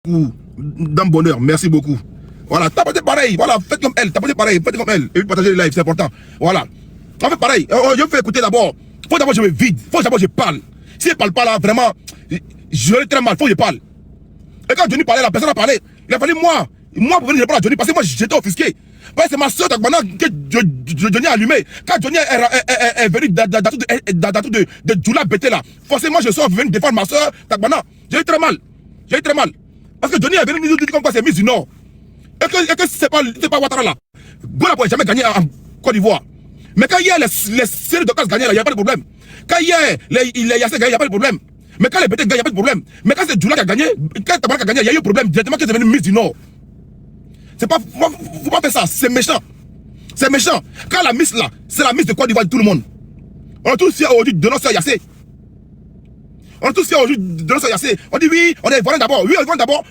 Dame Bonheur, merci beaucoup. Voilà, tapotez pareil, voilà, faites comme elle, tapotez pareil, faites comme elle. Et partagez les lives, c'est important. Voilà. On fait pareil. Je me fais écouter d'abord. Faut d'abord que je me vide. Faut d'abord que je parle. Si elle ne parle pas là, vraiment, j'aurais très mal. Faut que je parle. Et quand Johnny parlait, la personne a parlé. Il a fallu moi pour venir répondre à Johnny, parce que moi j'étais offusqué. Parce que c'est ma soeur Tagbana que Johnny a allumé. Quand Johnny est venu dans tout de Djoula Bété là, forcément je suis venu défendre ma soeur Tagbana. J'ai eu très mal. J'ai eu très mal. Parce que Johnny est venu nous dire comme quoi c'est Miss du Nord. Et que c'est pas Ouattara là. Gola pourrait jamais gagner en Côte d'Ivoire. Mais quand il y a les séries de cases gagnées là, il n'y a pas de problème. Quand il y a les Yassé gagnés, il n'y a pas de problème. Mais quand les BT gagnent, il n'y a pas de problème. Mais quand c'est Djoula qui a gagné, quand Tagbana qui a gagné, il y a eu un problème directement que c'est devenu Miss du Nord. C'est pas, faut pas faire ça, c'est méchant. C'est méchant. Quand la Miss là, c'est la Miss de Côte d'Ivoire de tout le monde. On est tous fiers aujourd'hui de notre soeur Yassé. On est tous fiers aujourd'hui de notre soeur Yassé. On dit oui, on est Ivoirien d'abord. Oui, on est Ivoirien d'abord.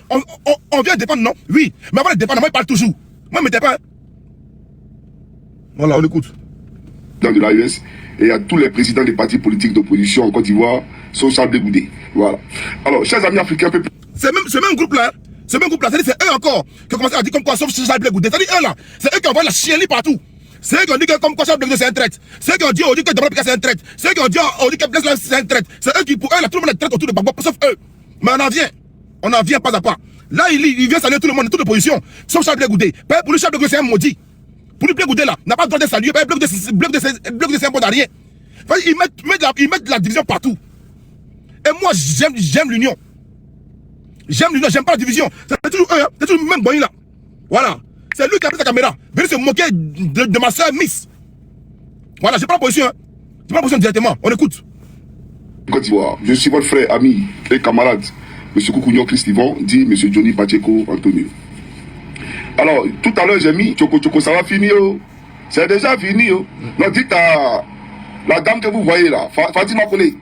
On vient défendre, non? Oui. Mais avant de défendre, moi, il parle toujours. Moi, je ne m'étais pas. Voilà, on écoute. Dans de l'AES et à tous les présidents des partis politiques d'opposition en Côte d'Ivoire sont Charles Blé Goudé. Voilà. Alors, chers amis africains, ce même groupe-là, c'est eux encore qui ont commencé à dire comme quoi, sauf Charles Blé Goudé. C'est-à-dire eux là, c'est eux qui envoient la chienlit partout. C'est eux qui ont dit que comme quoi Charles Blé Goudé c'est un traître. C'est eux qui ont dit que Dabra Pika c'est un traître. C'est eux qui ont dit que Blaise c'est un traître. C'est eux qui, pour eux là, tout le monde est traître autour de Gbagbo, sauf eux. Mais on en vient pas à pas. Là, il vient saluer tout le monde, toute l'opposition, sauf Charles Blé Goudé. Pour lui, Charles Blé Goudé c'est un maudit. Pour lui, Blé Goudé là, n'a pas le droit de saluer. Blé Goudé c'est un bon d'arrière. Ils mettent la division partout. Et moi, j'aime l'union. J'aime l'union, j'aime pas la division. C'est toujours eux, hein? C'est toujours le même boy là. Voilà. C'est lui qui a pris sa caméra. Venez se moquer de ma soeur Miss. Voilà, j'ai pas la position. Hein? J'ai pas la position directement. On écoute. Côte d'Ivoire, je suis votre frère, ami et camarade, M. Koukounion Christivan, dit M. Johnny Pacheco Antonio. Alors, tout à l'heure, j'ai mis Choco, ça va finir. C'est déjà fini. Non, dites à la dame que vous voyez là, Fatima Kone,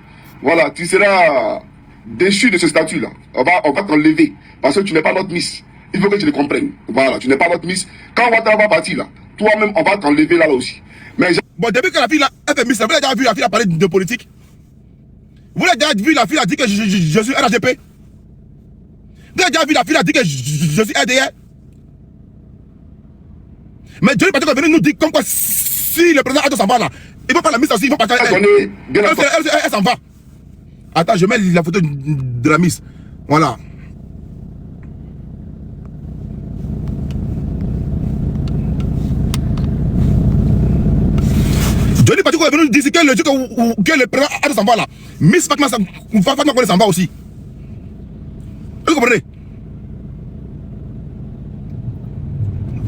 voilà, tu seras déchu de ce statut-là. On va t'enlever. Parce que tu n'es pas notre Miss. Il faut que tu le comprennes. Voilà, tu n'es pas notre Miss. Quand Ouattara va partir là, toi-même, on va t'enlever là aussi. Mais bon, depuis que la fille là, elle fait Miss, vous avez déjà vu la fille a parlé de politique? Vous avez déjà vu la fille a dit que je suis RHDP? Vous avez déjà vu la fille a dit que je suis RDR? Mais Johnny Pacheco est venu nous dire comme quoi si le président Addo s'en va là, il faut pas la Miss aussi, il faut pas elle s'en va. Attends, je mets la photo de la Miss. Voilà. Johnny Pacheco est venu nous dire que le président Addo s'en va là. Miss Fatma Kone s'en va aussi. Vous comprenez?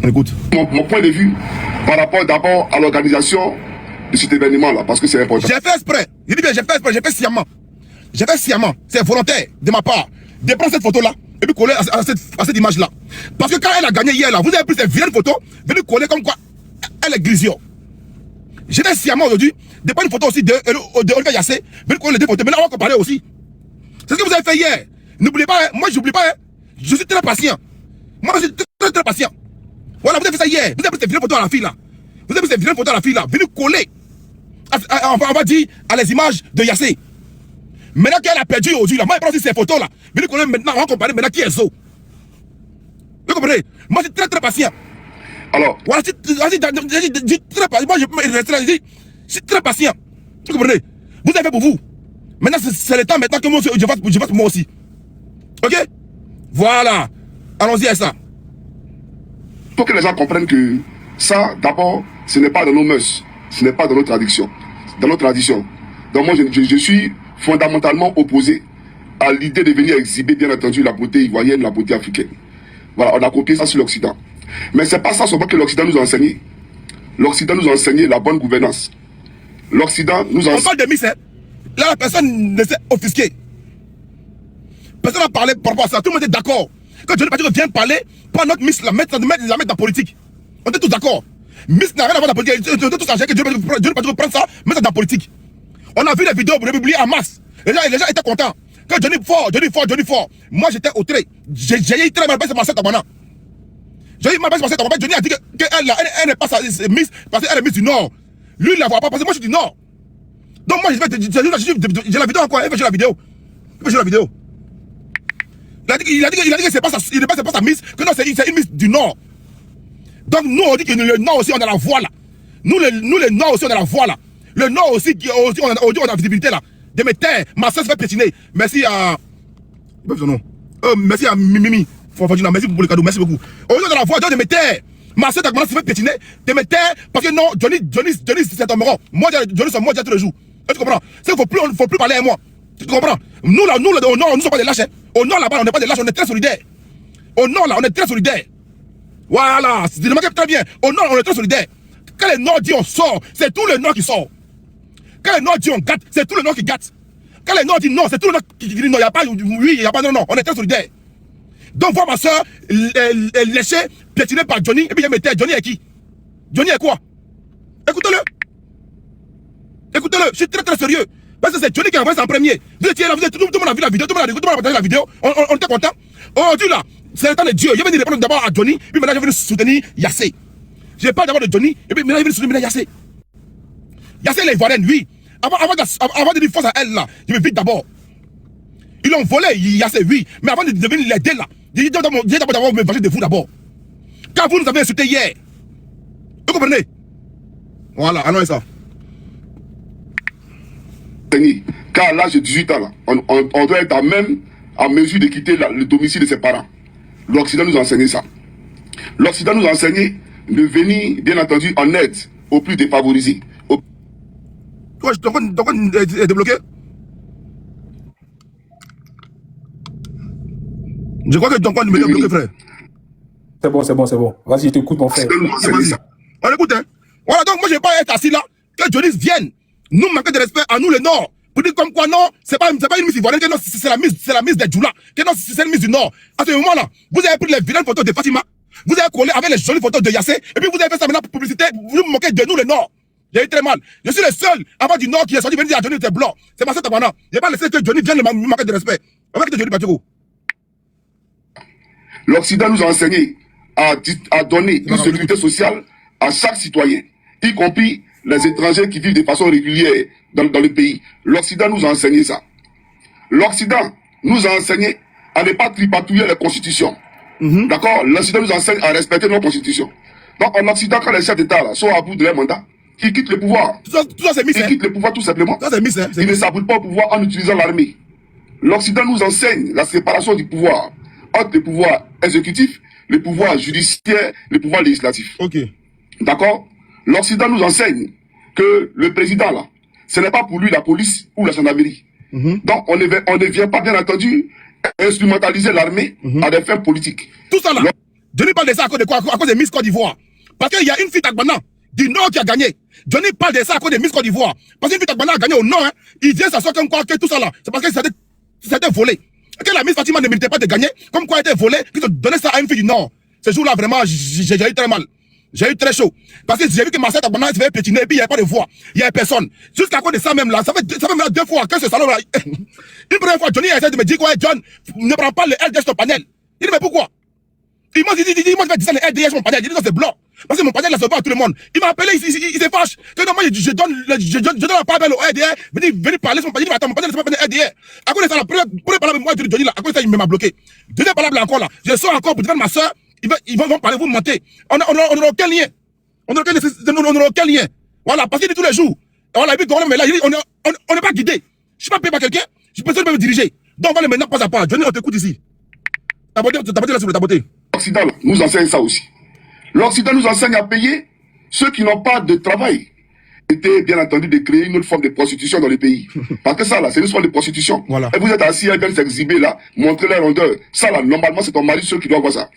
On écoute. Mon point de vue par rapport d'abord à l'organisation de cet événement là, parce que c'est important. J'ai fait exprès. Il dit bien, j'ai fait exprès, j'ai fait sciemment. J'ai fait sciemment. C'est volontaire de ma part de prendre cette photo là et puis coller à cette image là. Parce que quand elle a gagné hier là, vous avez pris cette vieille photo, venez coller comme quoi elle est grisio. J'ai fait sciemment aujourd'hui de prendre une photo aussi de Olivier Yassé, venez coller les deux photos. Maintenant on va comparer aussi. C'est ce que vous avez fait hier. N'oubliez pas, hein, moi je n'oublie pas, hein, je suis très patient. Moi je suis très patient. Voilà, vous avez fait ça hier. Vous avez pris cette vilaine photo à la fille là. Vous avez pris cette vilaine photo à la fille là. Venez coller. On va dire à les images de Yassé. Maintenant qu'elle a perdu aujourd'hui là, moi je prends aussi ces photos là. Venez coller maintenant, on va comparer maintenant qui est Zo. Vous comprenez? Moi je suis très patient. Alors, voilà, je suis très patient. Moi je suis très patient. Vous comprenez? Vous avez fait pour vous. Maintenant c'est le temps maintenant que moi je fasse pour moi aussi. Ok? Voilà. Allons-y à ça. Il faut que les gens comprennent que ça, d'abord, ce n'est pas dans nos mœurs, ce n'est pas dans nos traditions. Dans nos traditions. Donc moi, je suis fondamentalement opposé à l'idée de venir exhiber, bien entendu, la beauté ivoirienne, la beauté africaine. Voilà, on a copié ça sur l'Occident. Mais c'est pas ça seulement que l'Occident nous a enseigné. L'Occident nous a enseigné la bonne gouvernance. L'Occident nous a enseigné... On parle de Miss, hein? Là, la personne ne s'est offusquée. Personne n'a parlé par rapport à ça. Tout le monde est d'accord. Quand Johnny Pacheco vient parler, pas notre Miss la mettre dans la politique. On est tous d'accord. Miss n'a rien à voir dans la politique. On est tous d'accord que Johnny Pacheco prenne ça, mettre ça dans la politique. On a vu les vidéos publiées en masse. Les gens étaient contents. Quand Johnny fort. Moi j'étais au trait. J'ai eu très mal passé par cette abonnant. J'ai eu mal passé par cette abonnant. Johnny a dit qu'elle n'est pas sa Miss parce qu'elle est Miss du Nord. Lui il la voit pas parce que moi je suis du Nord. Donc moi j'ai la vidéo encore. Il faut jouer la vidéo. Il a dit que c'est pas sa Miss, que non, c'est une Miss du Nord. Donc nous, on dit que le Nord aussi, on a la voix là. Nous, les Nord aussi, on a la voix là. Le Nord aussi, on a la visibilité là. De mes terres, ma soeur se fait piétiner. Merci à... merci à Mimi. Merci pour le cadeau, merci beaucoup. Aujourd'hui, on a la voix de mes terres. Ma soeur se fait piétiner. De mes terres, parce que non, Johnny, c'est un moron. Moi, Johnny, c'est moi, tous les jours. Tu comprends? C'est qu'il faut plus parler à moi. Tu comprends? Nous, là, au Nord, nous ne sommes pas des lâches. Au Nord, là-bas, on n'est pas des lâches, on est très solidaires. Au Nord, là, on est très solidaires. Voilà, c'est très bien. Au Nord, on est très solidaires. Quand les Nord dit on sort, c'est tout le Nord qui sort. Quand les Nord dit on gâte, c'est tout le Nord qui gâte. Quand les Nord dit non, c'est tout le Nord qui dit non, il n'y a pas oui, il n'y a pas non, on est très solidaires. Donc, voir ma soeur léchée, piétinée par Johnny, et puis il me dit, Johnny est qui? Johnny est quoi? Écoutez-le. Écoutez-le, je suis très sérieux. Parce que c'est Johnny qui a envoyé ça en premier. Vous étiez là, tout le monde a vu la vidéo, tout le monde a partagé la vidéo, on était content. Aujourd'hui là, c'est le temps de Dieu. Je vais répondre d'abord à Johnny, puis maintenant je vais soutenir Yassé. Je parle d'abord de Johnny, et puis maintenant je vais soutenir Yassé. Yassé les Ivoiriennes, oui. Avant de dire force à elle là, je vais vite d'abord. Ils l'ont volé, Yassé, oui. Mais avant de devenir l'aider là, j'ai d'abord me venger de vous d'abord. Car vous nous avez insulté hier. Vous comprenez? Voilà, allons ça. Car à l'âge de 18 ans, là, on doit être même en mesure de quitter le domicile de ses parents. L'Occident nous a enseigné ça. L'Occident nous a enseigné de venir, bien entendu, en aide aux plus défavorisés. Toi, ton compte est débloqué? Je crois que ton compte est débloqué, frère. C'est bon. Vas-y, je t'écoute, mon frère. On écoute, hein. Voilà, donc moi, je ne vais pas être assis là, que Johnny vienne nous manquer de respect à nous, le Nord. Pour dire comme quoi, non, c'est pas une Miss Ivoirienne, que non, c'est la Miss des Djoula, que non, c'est une Miss du Nord. À ce moment-là, vous avez pris les vilaines photos de Fatima, vous avez collé avec les jolies photos de Yassé, et puis vous avez fait ça maintenant pour publicité, vous vous moquez de nous, le Nord. J'ai eu très mal. Je suis le seul avant du Nord qui est sorti venir dire à Johnny était blanc. C'est ma soeur Tabana. Je n'ai pas laissé que Johnny vienne me manquer de respect. On va quitter Johnny Bacheko. L'Occident nous a enseigné à donner une sécurité sociale à chaque citoyen, y compris les étrangers qui vivent de façon régulière dans le pays. L'Occident nous a enseigné ça. L'Occident nous a enseigné à ne pas tripatouiller les constitutions. D'accord? L'Occident nous enseigne à respecter nos constitutions. Donc en Occident, quand les chefs d'État sont à bout de leur mandat, ils quittent le pouvoir. Tout ça c'est mis, ils quittent le pouvoir tout simplement. Ça c'est mis, hein. Ils ne s'aboutent pas au pouvoir en utilisant l'armée. L'Occident nous enseigne la séparation du pouvoir entre le pouvoir exécutif, le pouvoir judiciaire, le pouvoir législatif. Ok. D'accord? L'Occident nous enseigne que le président, là, ce n'est pas pour lui la police ou la gendarmerie. Donc, on ne vient pas, bien entendu, instrumentaliser l'armée à des fins politiques. Tout ça là, Johnny parle de ça à cause de quoi? À cause de Miss Côte d'Ivoire. Parce qu'il y a une fille Tagbana du Nord qui a gagné. Johnny parle de ça à cause de Miss Côte d'Ivoire. Parce qu'une fille Tagbana a gagné au Nord, hein. Il vient s'asseoir comme quoi que tout ça là, c'est parce que ça a été volé. Que la Miss Fatima ne méritait pas de gagner, comme quoi elle a été volée, qu'ils ont donné ça à une fille du Nord. Ce jour-là, vraiment, j'ai eu très mal. J'ai eu très chaud. Parce que j'ai vu que ma soeur Tagbana se fait pétiner et puis il n'y avait pas de voix. Il n'y avait personne. Jusqu'à cause de ça même là, ça fait même là 2 fois que ce salon là. Une première fois, Johnny a essayé de me dire quoi, John, ne prends pas le LDS sur ton panel. Il dit, mais pourquoi? Il m'a dit, moi je vais dire ça, le LDS sur mon panel. Il dit, non, c'est blanc. Parce que mon panel là se voit à tout le monde. Il m'a appelé, il s'est fâche. Que non, moi je donne la parole au LDR, venir parler sur mon panel. Il dit, attends, mon panel c'est pas le LDR. À cause de ça, la première parole avec moi, Johnny là, à cause de ça, il m'a bloqué. Deuxième parole encore là, je sors encore pour défendre ma soeur. Ils vont parler, vous mentez. On n'a aucun lien. On n'a aucun lien. Voilà, parce qu'il dit tous les jours. Voilà, puis mais là, on n'est pas guidé. Je ne suis pas payé par quelqu'un, je peux seulement me diriger. Donc on va le maintenant pas à pas. Johnny, on t'écoute ici. Taboté là sur le taboté. L'Occident nous enseigne ça aussi. L'Occident nous enseigne à payer ceux qui n'ont pas de travail. C'était bien entendu de créer une autre forme de prostitution dans le pays. Parce que ça là, c'est une forme de prostitution. Voilà. Et vous êtes assis, elle vient s'exhiber là, montrer la rondeur. Ça là, normalement, c'est ton mari seul qui doit voir ça.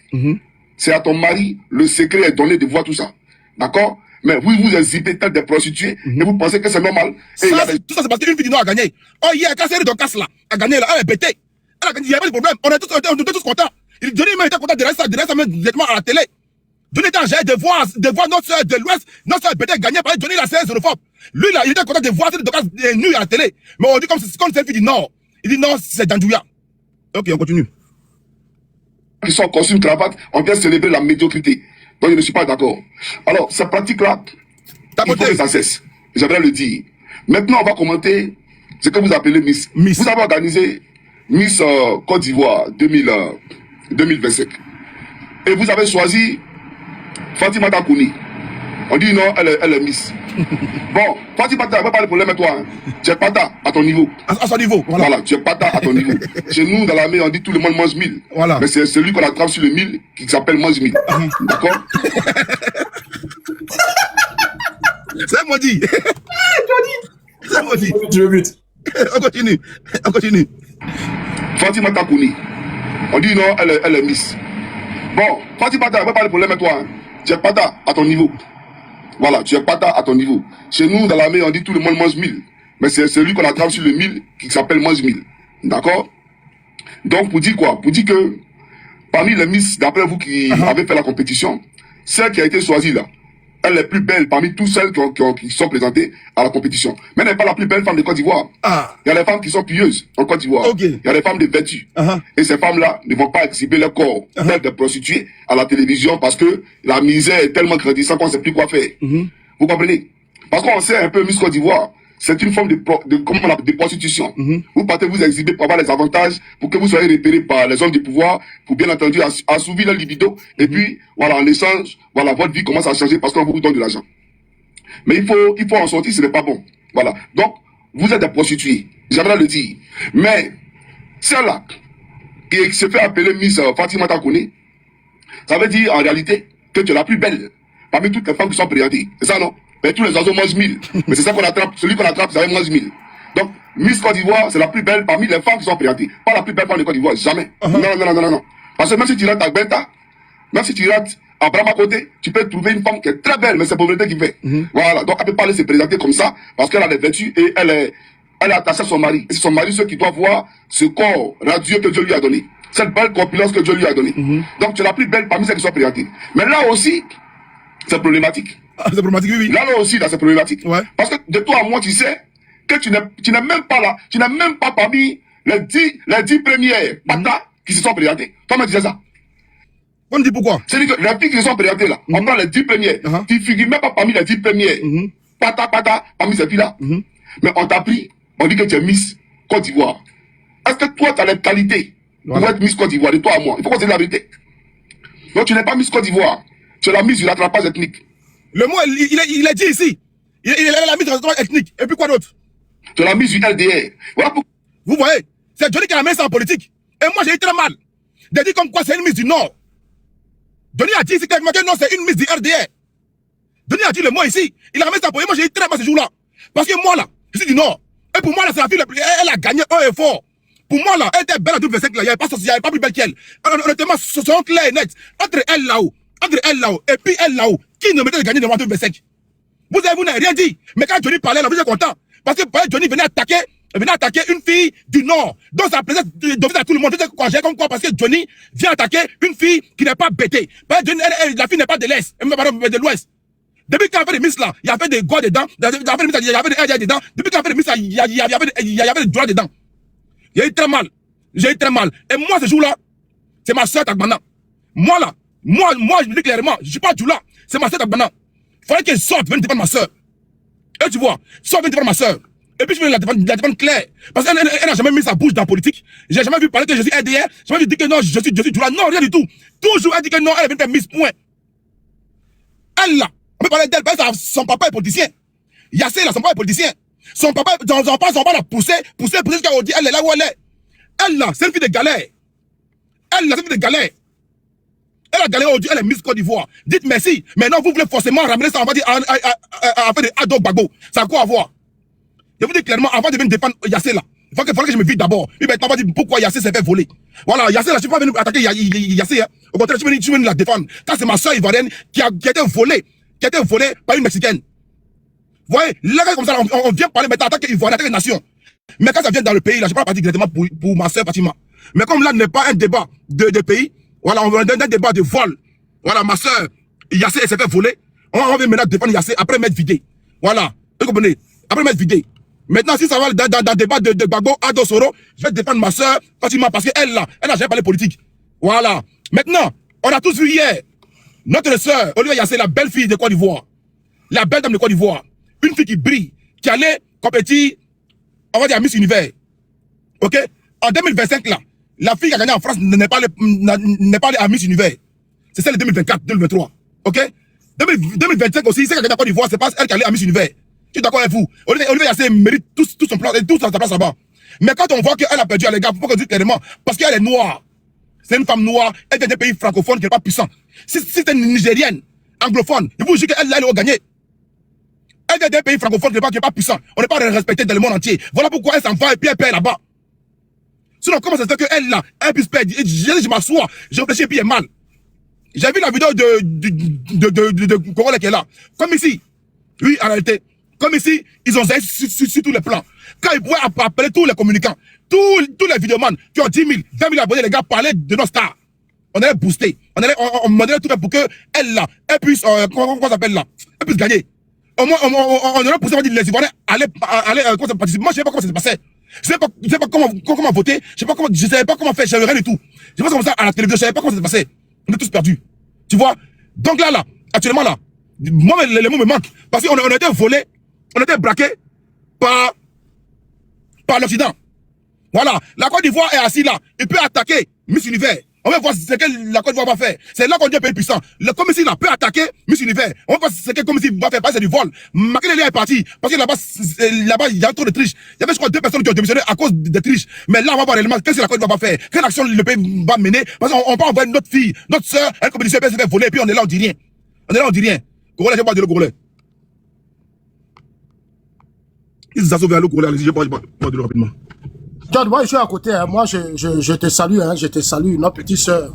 C'est à ton mari, le secret est donné de voir tout ça. D'accord? Mais vous vous exhibez tel des prostituées et vous pensez que c'est normal. Ça, tout ça, c'est parce qu'une fille du Nord a gagné. Oh, hier, quand c'est de casse là, a gagné là, elle est pétée. Elle a gagné, il n'y a pas de problème. On était tous contents. Johnny même était content de rester ça même directement à la télé. Johnny était en train de voir notre soeur de l'Ouest, notre soeur pétée gagner parce que Johnny là, c'est un xénophobe. Lui là, il était content de voir cette de casse nue à la télé. Mais on dit comme c'est une fille du Nord. Il dit non, c'est Dandjouya. Ok, on continue. Qui sont en costume cravate, on vient célébrer la médiocrité. Donc je ne suis pas d'accord. Alors, cette pratique-là, il faut que ça cesse. J'aimerais le dire. Maintenant, on va commenter ce que vous appelez Miss. Vous avez organisé Miss Côte d'Ivoire 2025. Et vous avez choisi Fatimata Kouni. On dit non, elle est Miss. Bon, Fatimata, on va pas le problème avec toi. Hein. Tu es pata à ton niveau. À son niveau, voilà. Voilà, tu es pata à ton niveau. Chez nous, dans l'armée, on dit tout le monde mange 1000. Voilà. Mais c'est celui qu'on attrape sur le 1000 qui s'appelle mange 1000. D'accord? C'est moi dit. C'est moi dit. Tu veux but. On continue. On continue. Fatimata Kouni. On dit non, elle est Miss. Bon, Fatimata, on va pas le problème avec toi. Hein. Tu es pata à ton niveau. Voilà, tu es pata à ton niveau. Chez nous, dans l'armée, on dit tout le monde mange 1000. Mais c'est celui qu'on attrape sur le 1000 qui s'appelle mange 1000. D'accord? Donc, pour dire quoi? Pour dire que parmi les Miss, d'après vous qui avez fait la compétition, celle qui a été choisie là, elle est plus belle parmi toutes celles qui sont présentées à la compétition. Mais elle n'est pas la plus belle femme de Côte d'Ivoire. Ah. Il y a des femmes qui sont pieuses en Côte d'Ivoire. Ok. Il y a des femmes de vertu. Et ces femmes-là ne vont pas exhiber leur corps tels des prostituées à la télévision parce que la misère est tellement grandissante qu'on ne sait plus quoi faire. Vous comprenez? Parce qu'on sait un peu Miss Côte d'Ivoire, c'est une forme de prostitution. Vous partez vous exhiber pour avoir les avantages, pour que vous soyez repérés par les hommes du pouvoir, pour bien entendu assouvir leur libido. Et puis, voilà, en échange, voilà, votre vie commence à changer parce qu'on vous donne de l'argent. Mais il faut en sortir, ce n'est pas bon. Voilà. Donc, vous êtes des prostituées. J'aimerais le dire. Mais, celle-là, qui se fait appeler Miss Fatimata Kouni, ça veut dire en réalité que tu es la plus belle parmi toutes les femmes qui sont présentées. C'est ça, non? Mais tous les oiseaux mangent 1000. Mais c'est ça qu'on attrape. Celui qu'on attrape, ça mange 1000. Donc, Miss Côte d'Ivoire, c'est la plus belle parmi les femmes qui sont présentées. Pas la plus belle femme de Côte d'Ivoire, jamais. Non. Parce que même si tu rates à Benta, même si tu rates à Brahma côté, tu peux trouver une femme qui est très belle, mais c'est pauvreté qui fait. Voilà. Donc, elle peut pas aller se présenter comme ça, parce qu'elle a des vertus et elle est attachée à son mari. Et c'est son mari, ceux qui doivent voir ce corps radieux que Dieu lui a donné. Cette belle corpulence que Dieu lui a donnée. Donc, tu es la plus belle parmi celles qui sont présentées. Mais là aussi, c'est problématique. Ah, c'est problématique, oui. Là aussi, c'est problématique. Ouais. Parce que de toi à moi, tu sais que tu n'es même pas là. Tu n'es même pas parmi les 10 premières patas qui se sont présentées. Toi-même, tu sais ça. On dit pourquoi? C'est-à-dire que les filles qui se sont présentées là, on prend les 10 premières. Tu ne figures même pas parmi les 10 premières. Pata, parmi ces filles-là. Mais on t'a pris, on dit que tu es Miss Côte d'Ivoire. Est-ce que toi, tu as les qualités pour être Miss Côte d'Ivoire, de toi à moi? Il faut qu'on se dise la vérité. Donc, tu n'es pas Miss Côte d'Ivoire. Tu es la Miss du rattrapage ethnique. Le mot, il est dit ici. Il est la mise de rattrapage ethnique. Et puis quoi d'autre? Tu es la Miss du LDR. Voilà pourquoi. Vous voyez, c'est Johnny qui a mis ça en politique. Et moi, j'ai eu très mal de dire comme quoi c'est une Miss du Nord. Johnny a dit ici que non, c'est une Miss du RDR. Johnny a dit le mot ici. Il a mis ça en politique. Moi, j'ai eu très mal ce jour-là. Parce que moi, là, je suis du Nord. Et pour moi, là, c'est la fille la plus. Elle a gagné un effort. Pour moi, là, elle était belle à 25 là. Il n'y avait pas plus belle qu'elle. Honnêtement, ce sont clairs et nets. Entre elle là-haut et puis elle là-haut, qui ne mettait de gagner devant 25? Vous n'avez rien dit. Mais quand Johnny parlait, là, vous êtes content. Parce que Johnny venait attaquer une fille du Nord. Donc ça plaisait de à tout le monde. J'ai comme quoi, parce que Johnny vient attaquer une fille qui n'est pas bêtée. Parce que Johnny, la fille n'est pas de l'Est, de l'Ouest. Depuis qu'il y avait des Miss là, il y avait des gars dedans, il y avait des RDA dedans. Depuis qu'il y avait des Miss là, il y avait des droits dedans. J'ai eu très mal. Et moi, ce jour-là, c'est ma soeur Tagbana. Moi là, moi, je me dis clairement, je suis pas du là. C'est ma soeur Tagbana. Il fallait qu'elle sorte, venir défendre ma soeur. Et tu vois, sorte, venir défendre ma soeur. Et puis je vais la défendre claire. Parce qu'elle n'a jamais mis sa bouche dans la politique. J'ai jamais vu parler que je suis RDR. J'ai jamais vu dire que non, je suis du là. Non, rien du tout. Toujours elle dit que non, elle est venue faire Miss Point. Elle là, on peut parler d'elle parce que son papa est politicien. Yassé là, son papa est politicien. Son papa l'a poussé jusqu'à Audi. Elle est là où elle est. Elle là, c'est une fille de galère. Elle a galéré aujourd'hui, elle est Miss Côte d'Ivoire. Dites merci. Maintenant, vous voulez forcément ramener ça, on va dire, à faire des Ado Bagbo. Ça a quoi à voir? Je vous dis clairement, avant de venir défendre Yassé là, il fallait que je me vide d'abord. Et maintenant, on va dire pourquoi Yassé s'est fait voler. Voilà, Yassé là, je ne suis pas venu attaquer Yassé. Hein. Au contraire, je suis venu la défendre. Car c'est ma soeur ivoirienne qui a été volée par une Mexicaine. Vous voyez, là, comme ça, on vient parler maintenant en tant qu'Ivoirien, en tant que nation. Mais quand ça vient dans le pays, là, je ne parle pas directement pour ma soeur Fatima. Mais comme là n'est pas un débat de pays, voilà, on va un débat de vol. Voilà, ma soeur, Yassé, elle s'est fait voler. On vient maintenant défendre Yassé après m'être vidé. Voilà, vous comprenez? Après m'être vidé. Maintenant, si ça va dans le débat de Gbagbo, Ado Soro, je vais défendre ma soeur Fatima parce qu'elle là, elle n'a jamais parlé politique. Voilà. Maintenant, on a tous vu hier, notre soeur, Olivier Yassé, la belle fille de Côte d'Ivoire. La belle dame de Côte d'Ivoire. Une fille qui brille, qui allait compétir, on va dire, à Miss Univers. Ok? En 2025, là, la fille qui a gagné en France n'est pas allée à Miss Univers. C'est celle de 2024, 2023. Ok? 2025 aussi, celle qui a gagné en Côte d'Ivoire, c'est pas elle qui est allée à Miss Univers. Je suis d'accord avec vous. Olivier Yassé mérite tout son plan et tout sa place là-bas. Mais quand on voit qu'elle a perdu, les gars, il faut qu'on dise clairement, parce qu'elle est noire. C'est une femme noire, elle vient d'un pays francophone qui n'est pas puissant. Si c'est une Nigérienne, anglophone, je vous jure qu'elle va gagner. Elle vient d'un pays francophone qui n'est pas puissant. On n'est pas respecté dans le monde entier. Voilà pourquoi elle s'en va et puis elle perd là-bas. Sinon, comment ça se fait qu'elle là, elle puisse perdre? Je m'assois, je réfléchis et puis elle est mal. J'ai vu la vidéo de Congolais qui est là. Comme ici. Oui, en réalité. Comme ici, ils ont zaï sur tous les plans. Quand ils pouvaient appeler tous les communicants, tous les vidéomans qui ont 10 000, 20 000 abonnés, les gars, parler de nos stars. On allait booster. On allait tout faire pour qu'elle là, elle puisse, comment ça s'appelle là? Elle puisse gagner. Au moins, on aurait poussé, on va dire, les Ivoiriens, aller, participer. Moi, je ne sais pas comment ça se passait. Je ne sais pas comment voter. Je ne savais pas comment faire. Je n'avais rien du tout. Je pense comme ça à la télévision. Je ne savais pas comment ça se passait. On est tous perdus. Tu vois? Donc là, actuellement là, moi, les mots me manquent. Parce qu'on a été volés, on a été braqués par l'Occident. Voilà. La Côte d'Ivoire est assise là. Il peut attaquer Miss Univers. On va voir ce que la Côte d'Ivoire va faire. C'est là qu'on dit un pays puissant. Le commissaire là peut attaquer Miss Univers. On va voir ce que le commissaire va faire. Parce que c'est du vol. Makelele est parti. Parce que là-bas, il y a trop de triches. Il y avait, je crois, 2 personnes qui ont démissionné à cause de triches. Mais là, on va voir réellement qu'est-ce que la Côte d'Ivoire va faire. Quelle action le pays va mener. Parce qu'on peut envoyer notre fille, notre soeur, elle commission, elle se fait voler. Et puis on est là, on dit rien. On est là, on dit rien. Congolais, je vais pas dire le Congolais. Ils se sauvent à l'eau Congolais. Allez-y, je vais pas dire rapidement. John, moi je suis à côté, hein. Moi je te salue, hein. Je te salue, notre petite soeur.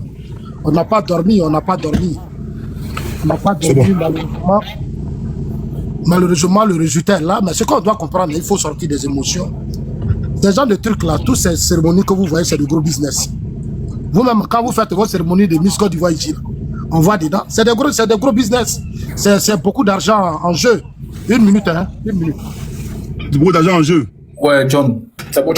On n'a pas dormi, on n'a pas dormi. On n'a pas dormi, malheureusement le résultat est là, mais ce qu'on doit comprendre, il faut sortir des émotions. Ces gens de trucs là, toutes ces cérémonies que vous voyez, c'est du gros business. Vous-même, quand vous faites vos cérémonies de Miss Côte d'Ivoire ici, on voit dedans, c'est des gros business. C'est beaucoup d'argent en jeu. Une minute, hein, une minute. Beaucoup d'argent en jeu. Ouais, John. C'est bon,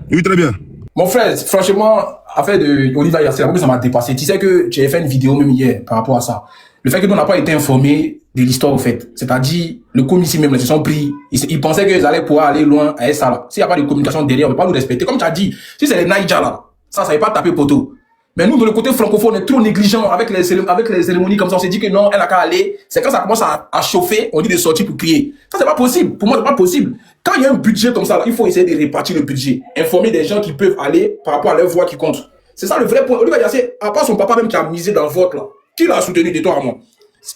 oui, très bien. Mon frère, franchement, affaire de Olivier Yassé, ça m'a dépassé. Tu sais que j'ai fait une vidéo même hier par rapport à ça. Le fait que nous n'avons pas été informés de l'histoire, au fait. C'est-à-dire, le commissaire même, ils se sont pris. Ils pensaient qu'ils allaient pouvoir aller loin à ça, là. S'il n'y a pas de communication derrière, on ne peut pas nous respecter. Comme tu as dit, si c'est les Naïdja, là, ça ne va pas taper poteau. Mais nous, de le côté francophone, on est trop négligents avec les cérémonies comme ça. On s'est dit que non, elle a qu'à aller. C'est quand ça commence à chauffer, on dit de sortir pour crier. Ça, c'est pas possible. Pour moi, c'est pas possible. Quand il y a un budget comme ça, là, il faut essayer de répartir le budget. Informer des gens qui peuvent aller par rapport à leur voix qui compte. C'est ça le vrai point. Olivier Yassé, à part son papa même qui a misé dans le vote, là, qui l'a soutenu de toi à moi.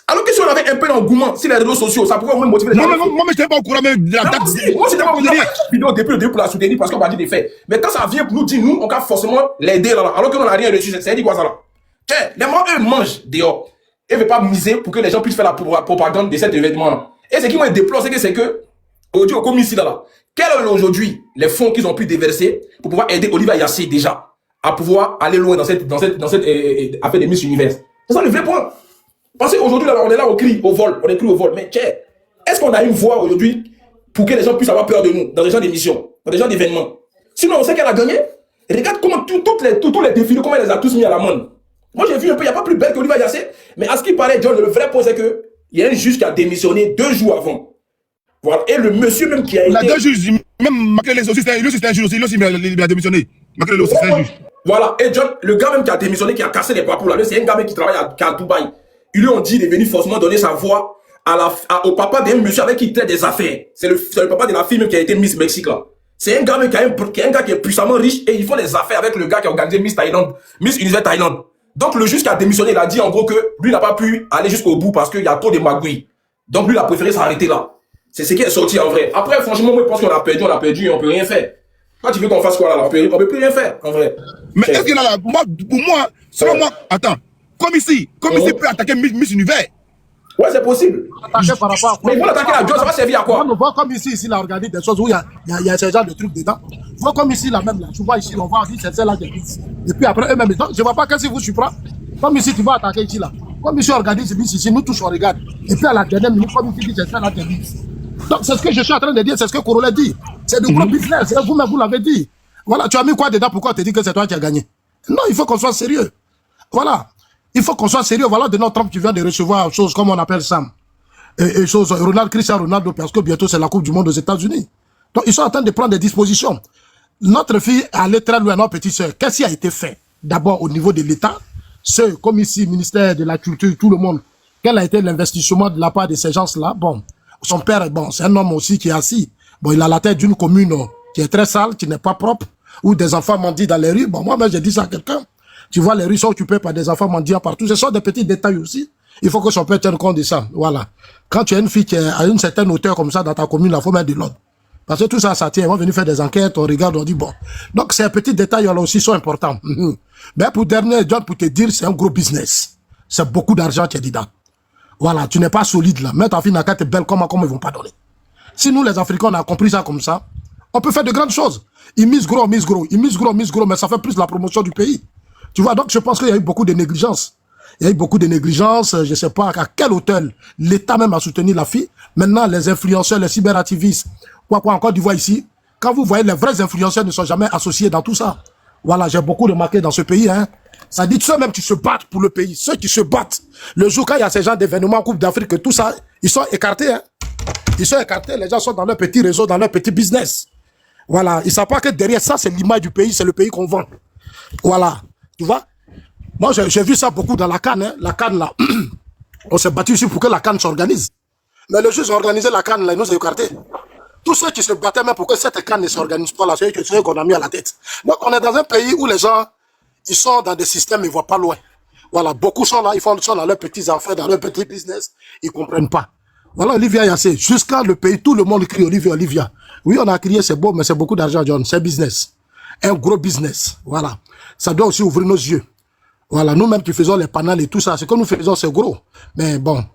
Alors que si on avait un peu d'engouement sur les réseaux sociaux, ça pourrait au moins motiver les gens. Moi, je n'étais pas au courant même de la date. Moi, c'était pas au courant de la vidéo depuis pour la soutenir parce qu'on m'a dit des faits. Mais quand ça vient pour nous dire, nous, on va forcément l'aider là, alors qu'on n'a rien reçu. Ça dit quoi ça là? Tiens, les gens, eux, mangent dehors. Ils ne veulent pas miser pour que les gens puissent faire la propagande de cet événement là. Et ce qui m'a déploré, c'est que, aujourd'hui, au commissaire là, quels sont aujourd'hui les fonds qu'ils ont pu déverser pour pouvoir aider Olivier Yassé déjà à pouvoir aller loin dans cette affaire de Miss Univers? C'est ça le vrai point. Parce qu'aujourd'hui, on est là, on crie au vol, mais tiens, est-ce qu'on a une voix aujourd'hui pour que les gens puissent avoir peur de nous, dans des gens d'émissions, dans des gens d'événements? Sinon, on sait qu'elle a gagné. Regarde comment tous les défilés, comment elle les a tous mis à l'amende. Moi, j'ai vu un peu, il n'y a pas plus belle qu'Olivier Yassé, mais à ce qui paraît, John, le vrai point, c'est qu'il y a un juge qui a démissionné 2 jours avant. Voilà. Et le monsieur même qui a été... Il y a 2 juges, même Makelele aussi, c'est un juge aussi, il a démissionné. Makelele aussi, c'est un juge. Voilà. Et John, le gars même qui a démissionné, qui a cassé les papous là, c'est un gars même qui travaille à Dubaï. Ils lui ont dit de venir forcément donner sa voix au papa d'un monsieur avec qui il traite des affaires. C'est le papa de la fille même qui a été Miss Mexique là. C'est un gars même qui est puissamment riche et ils font des affaires avec le gars qui a organisé Miss Univers Thaïlande. Donc le juge qui a démissionné, il a dit en gros que lui n'a pas pu aller jusqu'au bout parce qu'il y a trop de magouilles. Donc lui il a préféré s'arrêter là. C'est ce qui est sorti en vrai. Après franchement moi je pense qu'on a perdu et on peut rien faire. Quand tu veux qu'on fasse quoi là, on peut plus rien faire en vrai. Mais est-ce qu'il y a là, pour moi, selon moi, attends. Comme ici peut attaquer Miss Univers. Ouais, c'est possible. Attaquer par rapport à quoi? Mais ils vont l'attaquer à Dieu, ça va servir à quoi? On voit comme ici, il a regardé des choses où il y a ce genre de trucs dedans. Vois comme ici, là même, là, tu vois ici, on va dire c'est celle-là qui est ici. Et puis après, eux-mêmes, je ne vois pas qu'est-ce que vous surprend. Comme ici, tu vas attaquer ici, là. Comme ici, on regarde ici, nous tous, on regarde. Et puis à la dernière minute, comme ici, c'est celle-là qui est ici. Donc, c'est ce que je suis en train de dire, c'est ce que Corolla dit. C'est du gros business, vous-même, vous l'avez dit. Voilà, tu as mis quoi dedans? Pourquoi tu dis que c'est toi qui as gagné? Non, il faut qu'on soit sérieux. Voilà. Il faut qu'on soit sérieux. Voilà Donald Trump qui vient de recevoir chose comme on appelle ça. Et chose Cristiano Ronaldo, parce que bientôt c'est la Coupe du Monde aux États-Unis. Donc ils sont en train de prendre des dispositions. Notre fille est allée très loin, notre petite sœur. Qu'est-ce qui a été fait? D'abord, au niveau de l'État, comme ici, ministère de la Culture, tout le monde, quel a été l'investissement de la part de ces gens-là? Bon, son père, bon, c'est un homme aussi qui est assis. Bon, il a la tête d'une commune qui est très sale, qui n'est pas propre, où des enfants mendient dans les rues. Bon, moi, j'ai dit ça à quelqu'un. Tu vois, les rues sont occupées par des enfants mendiants partout. Ce sont des petits détails aussi. Il faut que son père tienne compte de ça. Voilà. Quand tu as une fille qui est à une certaine hauteur comme ça dans ta commune, il faut mettre de l'ordre. Parce que tout ça, ça tient. Ils vont venir faire des enquêtes, on regarde, on dit bon. Donc, ces petits détails là aussi sont importants. Mais pour dernier, John, pour te dire, c'est un gros business. C'est beaucoup d'argent qui est dedans. Voilà, tu n'es pas solide là. Mets ta fille dans la carte belle, comment ils vont pas donner. Si nous, les Africains, on a compris ça comme ça, on peut faire de grandes choses. Ils misent gros, mais ça fait plus la promotion du pays. Tu vois, donc je pense qu'il y a eu beaucoup de négligence. Il y a eu beaucoup de négligence, je ne sais pas à quelle hauteur l'État même a soutenu la fille. Maintenant, les influenceurs, les cyberactivistes, quoi en Côte d'Ivoire ici, quand vous voyez les vrais influenceurs ne sont jamais associés dans tout ça. Voilà, j'ai beaucoup remarqué dans ce pays. Hein. Ça dit ceux-mêmes qui se battent pour le pays, ceux qui se battent. Le jour quand il y a ces gens d'événements en Coupe d'Afrique, tout ça, ils sont écartés. Hein. Ils sont écartés, les gens sont dans leur petit réseau, dans leur petit business. Voilà, ils ne savent pas que derrière ça, c'est l'image du pays, c'est le pays qu'on vend. Voilà, tu vois. Moi, j'ai vu ça beaucoup dans la CAN. Hein. La CAN, là, on s'est battu ici pour que la CAN s'organise. Mais le juge a organisé la CAN, là, ils nous ont écartés. Tous ceux qui se battaient même pour que cette CAN ne s'organise pas, là, c'est ceux qu'on a mis à la tête. Donc, on est dans un pays où les gens, ils sont dans des systèmes, ils ne voient pas loin. Voilà, beaucoup sont là, ils sont dans leurs petits affaires, dans leurs petits business, ils ne comprennent pas. Voilà, Olivia Yassé, jusqu'à le pays, tout le monde crie Olivia. Oui, on a crié, c'est beau, mais c'est beaucoup d'argent, John, c'est business. Un gros business, voilà. Ça doit aussi ouvrir nos yeux. Voilà, nous-mêmes qui faisons les panels et tout ça, ce que nous faisons, c'est gros. Mais bon,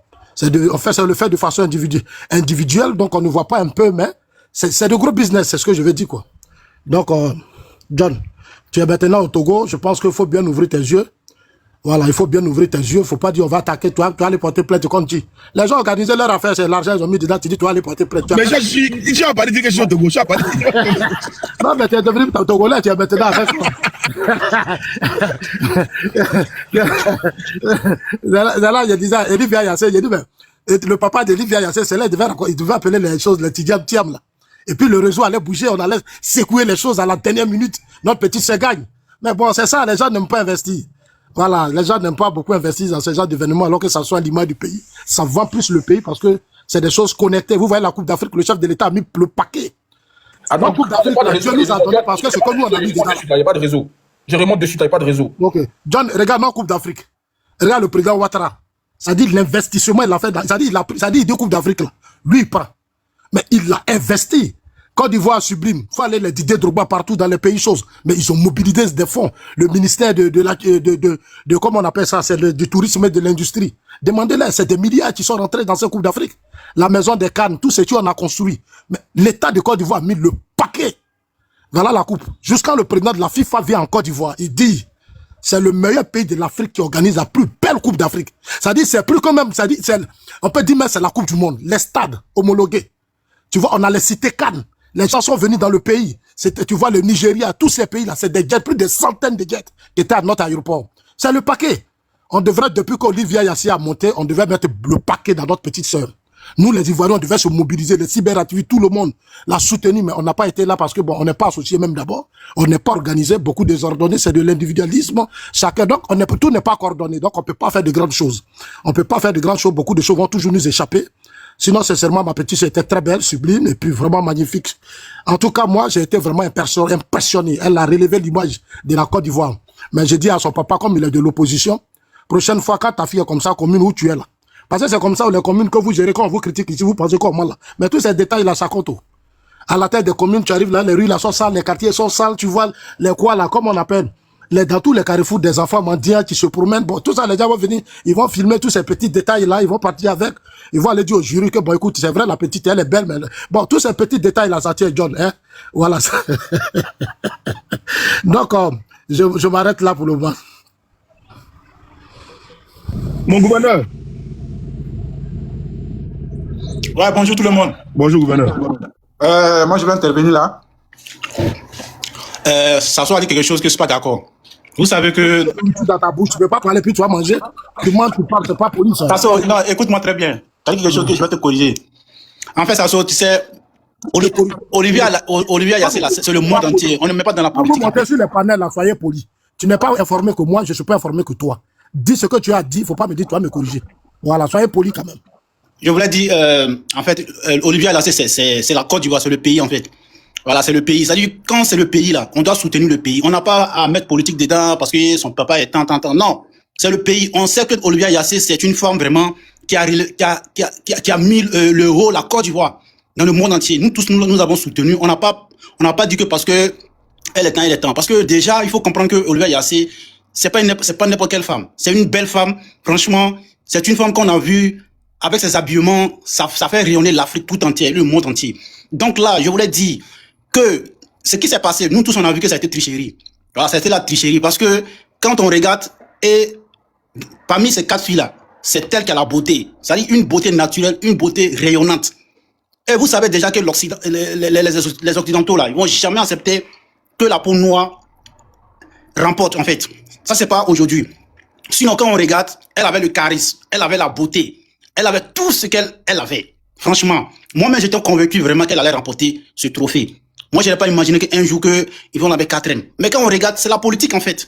on fait le fait de façon individuelle, donc on ne voit pas un peu, mais c'est de gros business, c'est ce que je veux dire, quoi. Donc, John, tu es maintenant au Togo, je pense qu'il faut bien ouvrir tes yeux. Voilà, il faut bien ouvrir tes yeux, il ne faut pas dire on va attaquer, tu vas aller porter plainte comme tu. Les gens organisaient leur affaire, c'est l'argent, ils ont mis dedans, tu dis tu vas aller porter plainte. Mais je n'ai pas dit que je suis au Togo, je n'ai pas dit. Non, mais tu es devenu Togolais, tu es maintenant avec toi. Là, je disais, Olivia Yassé, j'ai dit, mais le papa d'Olivia Yassé, c'est là, il devait appeler les choses, les tiam là. Et puis le réseau allait bouger, on allait secouer les choses à la dernière minute. Notre petit se gagne. Mais bon, c'est ça, les gens n'aiment pas investir. Voilà, les gens n'aiment pas beaucoup investir dans ce genre d'événements alors que ça soit l'image du pays. Ça vend plus le pays parce que c'est des choses connectées. Vous voyez la Coupe d'Afrique, le chef de l'État a mis le paquet. Ah non, Coupe d'Afrique, Dieu nous a donné parce que c'est comme nous on a mis dedans. Il n'y a pas de réseau. Je remonte dessus, il n'y a pas de réseau. Ok. John, regarde ma Coupe d'Afrique. Regarde le président Ouattara. Ça dit l'investissement, il a fait. Ça dit il dit Coupe d'Afrique là. Lui, il prend. Mais il l'a investi. Côte d'Ivoire sublime, il faut aller les Didier Drogba partout dans les pays choses. Mais ils ont mobilisé des fonds. Le ministère de comment on appelle ça, c'est du tourisme et de l'industrie. Demandez-les, c'est des milliards qui sont rentrés dans cette Coupe d'Afrique. La maison des Cannes, tout ce qu'on a construit. Mais l'État de Côte d'Ivoire a mis le paquet. Voilà la coupe. Jusqu'à le président de la FIFA vient en Côte d'Ivoire, il dit, c'est le meilleur pays de l'Afrique qui organise la plus belle Coupe d'Afrique. Ça dit, c'est plus quand même, ça dit, on peut dire, mais c'est la Coupe du Monde. Les stades homologués. Tu vois, on a les cités Cannes. Les gens sont venus dans le pays. Tu vois, le Nigeria, tous ces pays-là, c'est des jets, plus de centaines de jets qui étaient à notre aéroport. C'est le paquet. On devrait, depuis qu'Olivia Yassé a monté, on devait mettre le paquet dans notre petite sœur. Nous, les Ivoiriens, on devait se mobiliser, les cyberactivistes, tout le monde l'a soutenu, mais on n'a pas été là parce que, bon, on n'est pas associé même d'abord. On n'est pas organisé, beaucoup désordonné, c'est de l'individualisme. Chacun, donc, tout n'est pas coordonné, donc on peut pas faire de grandes choses. On peut pas faire de grandes choses, beaucoup de choses vont toujours nous échapper. Sinon, sincèrement, ma petite sœur était très belle, sublime, et puis vraiment magnifique. En tout cas, moi, j'ai été vraiment impressionné. Elle a relevé l'image de la Côte d'Ivoire. Mais j'ai dit à son papa, comme il est de l'opposition, prochaine fois, quand ta fille est comme ça, commune où tu es là. Parce que c'est comme ça, les communes que vous gérez, quand on vous critique ici, vous pensez comment là. Mais tous ces détails là, ça compte. À la tête des communes, tu arrives là, les rues là sont sales, les quartiers sont sales, tu vois, les quoi là, comme on appelle. Dans tous les carrefours, des enfants mendiants qui se promènent. Bon, tout ça, les gens vont venir, ils vont filmer tous ces petits détails là, ils vont partir avec, ils vont aller dire au jury que, bon, écoute, c'est vrai, la petite, elle est belle, mais, bon, tous ces petits détails là, ça tient John, hein. Voilà. Donc, je m'arrête là pour le moment. Mon gouverneur. Ouais, bonjour tout le monde. Bonjour, gouverneur. Moi, je vais intervenir là. Ça soit dit quelque chose que je ne suis pas d'accord. Vous savez que... Dans ta bouche, tu ne peux pas parler, puis tu vas manger. Tu manges, tu parles, c'est pas poli, ça. Non, écoute-moi très bien. Tu as dit quelque chose que je vais te corriger. En fait, Sasso, tu sais, Olivier Yassé, là, c'est le monde entier. On ne met pas dans la Quand vous politique. montez sur les panels, là, soyez poli. Tu n'es pas informé que moi, je ne suis pas informé que toi. Dis ce que tu as dit, il ne faut pas me dire, tu vas me corriger. Voilà, soyez poli quand même. Je voulais dire, en fait, Olivier Yassé, c'est la Côte d'Ivoire, c'est le pays, en fait. Voilà, c'est le pays. C'est-à-dire, quand c'est le pays, là, on doit soutenir le pays. On n'a pas à mettre politique dedans parce que son papa est tant. Non, c'est le pays. On sait que Olivier Yassé, c'est une femme vraiment qui a mis l'euro, la Côte d'Ivoire, dans le monde entier. Nous tous, nous avons soutenu. On n'a pas dit que parce que elle est temps. Parce que déjà, il faut comprendre que Olivier Yassé, c'est pas n'importe quelle femme. C'est une belle femme. Franchement, c'est une femme qu'on a vue avec ses habillements. Ça fait rayonner l'Afrique tout entière, le monde entier. Donc là, je voulais dire que ce qui s'est passé, nous tous, on a vu que ça a été tricherie. Voilà, ça a été la tricherie. Parce que quand on regarde, et parmi ces 4 filles-là, c'est elle qui a la beauté. C'est-à-dire une beauté naturelle, une beauté rayonnante. Et vous savez déjà que les Occidentaux, là, ils vont jamais accepter que la peau noire remporte, en fait. Ça, c'est pas aujourd'hui. Sinon, quand on regarde, elle avait le charisme, elle avait la beauté, elle avait tout ce qu'elle avait. Franchement, moi-même, j'étais convaincu vraiment qu'elle allait remporter ce trophée. Moi, je n'avais pas imaginé qu'un jour, ils vont avec 4 M. Mais quand on regarde, c'est la politique, en fait.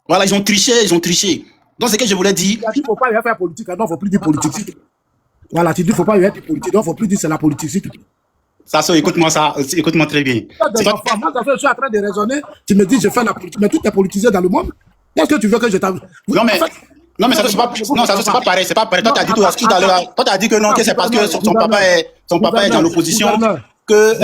Voilà, ils ont triché. Donc, c'est ce que je voulais dire. Il a dit, il ne faut pas y faire politique, non, il ne faut plus dire politique. Voilà, tu dis, il ne faut pas y faire politique, non, il ne faut plus dire c'est la politique. Ça, écoute-moi très bien. Moi, je suis en train de raisonner, tu me dis, je fais la politique, mais tout est politisé dans le monde. Qu'est-ce que tu veux que je t'avoue? Non, mais ça, c'est pas pareil, c'est pas pareil. Toi, tu as dit tout à l'heure. Toi, tu as dit que non, que c'est parce que son papa est dans l'opposition, que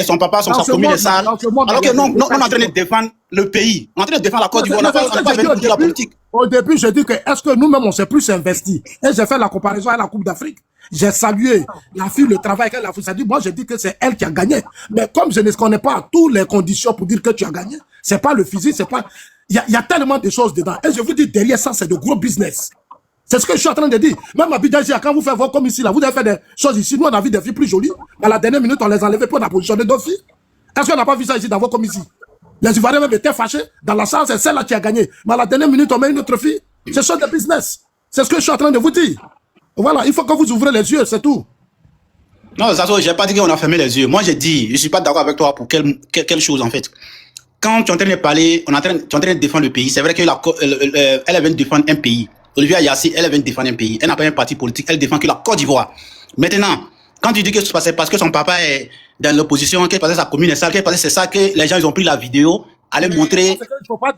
son papa, sa commune est sale. Alors que non, on est en train de défendre le pays. On est en train de défendre la Côte d'Ivoire. On n'a pas venu pour dire la politique. Au début, je dis que est-ce que nous-mêmes, on s'est plus investi? Et j'ai fait la comparaison à la Coupe d'Afrique. J'ai salué la fille, le travail qu'elle a fait. Ça dit, moi, je dis que c'est elle qui a gagné. Mais comme je ne connais pas toutes les conditions pour dire que tu as gagné, c'est pas le physique, c'est pas. Il y a tellement de choses dedans. Et je vous dis, derrière ça, c'est de gros business. C'est ce que je suis en train de dire. Même à Bidjaji, quand vous faites voir comme ici, là, vous avez fait des choses ici. Nous, on a vu des filles plus jolies. Mais à la dernière minute, on les a enlevées pour la position de 2 filles. Est-ce qu'on n'a pas vu ça ici dans vos comme ici? Les Ivoiriens même étaient fâchés. Dans la salle, c'est celle-là qui a gagné. Mais à la dernière minute, on met une autre fille. C'est ça de business. C'est ce que je suis en train de vous dire. Voilà, il faut que vous ouvrez les yeux, c'est tout. Non, Zazo, je n'ai pas dit qu'on a fermé les yeux. Moi, j'ai dit, je ne suis pas d'accord avec toi pour quelle chose, en fait. Quand tu es en train de parler, tu es en train de défendre le pays, c'est vrai qu'elle vient de défendre un pays. Olivier Yassé, elle vient de défendre un pays. Elle n'a pas un parti politique, elle défend que la Côte d'Ivoire. Maintenant, quand tu dis que c'est parce que son papa est dans l'opposition, qu'elle passait sa commune est sale, qu'elle passait, c'est ça que les gens ils ont pris la vidéo, allaient montrer.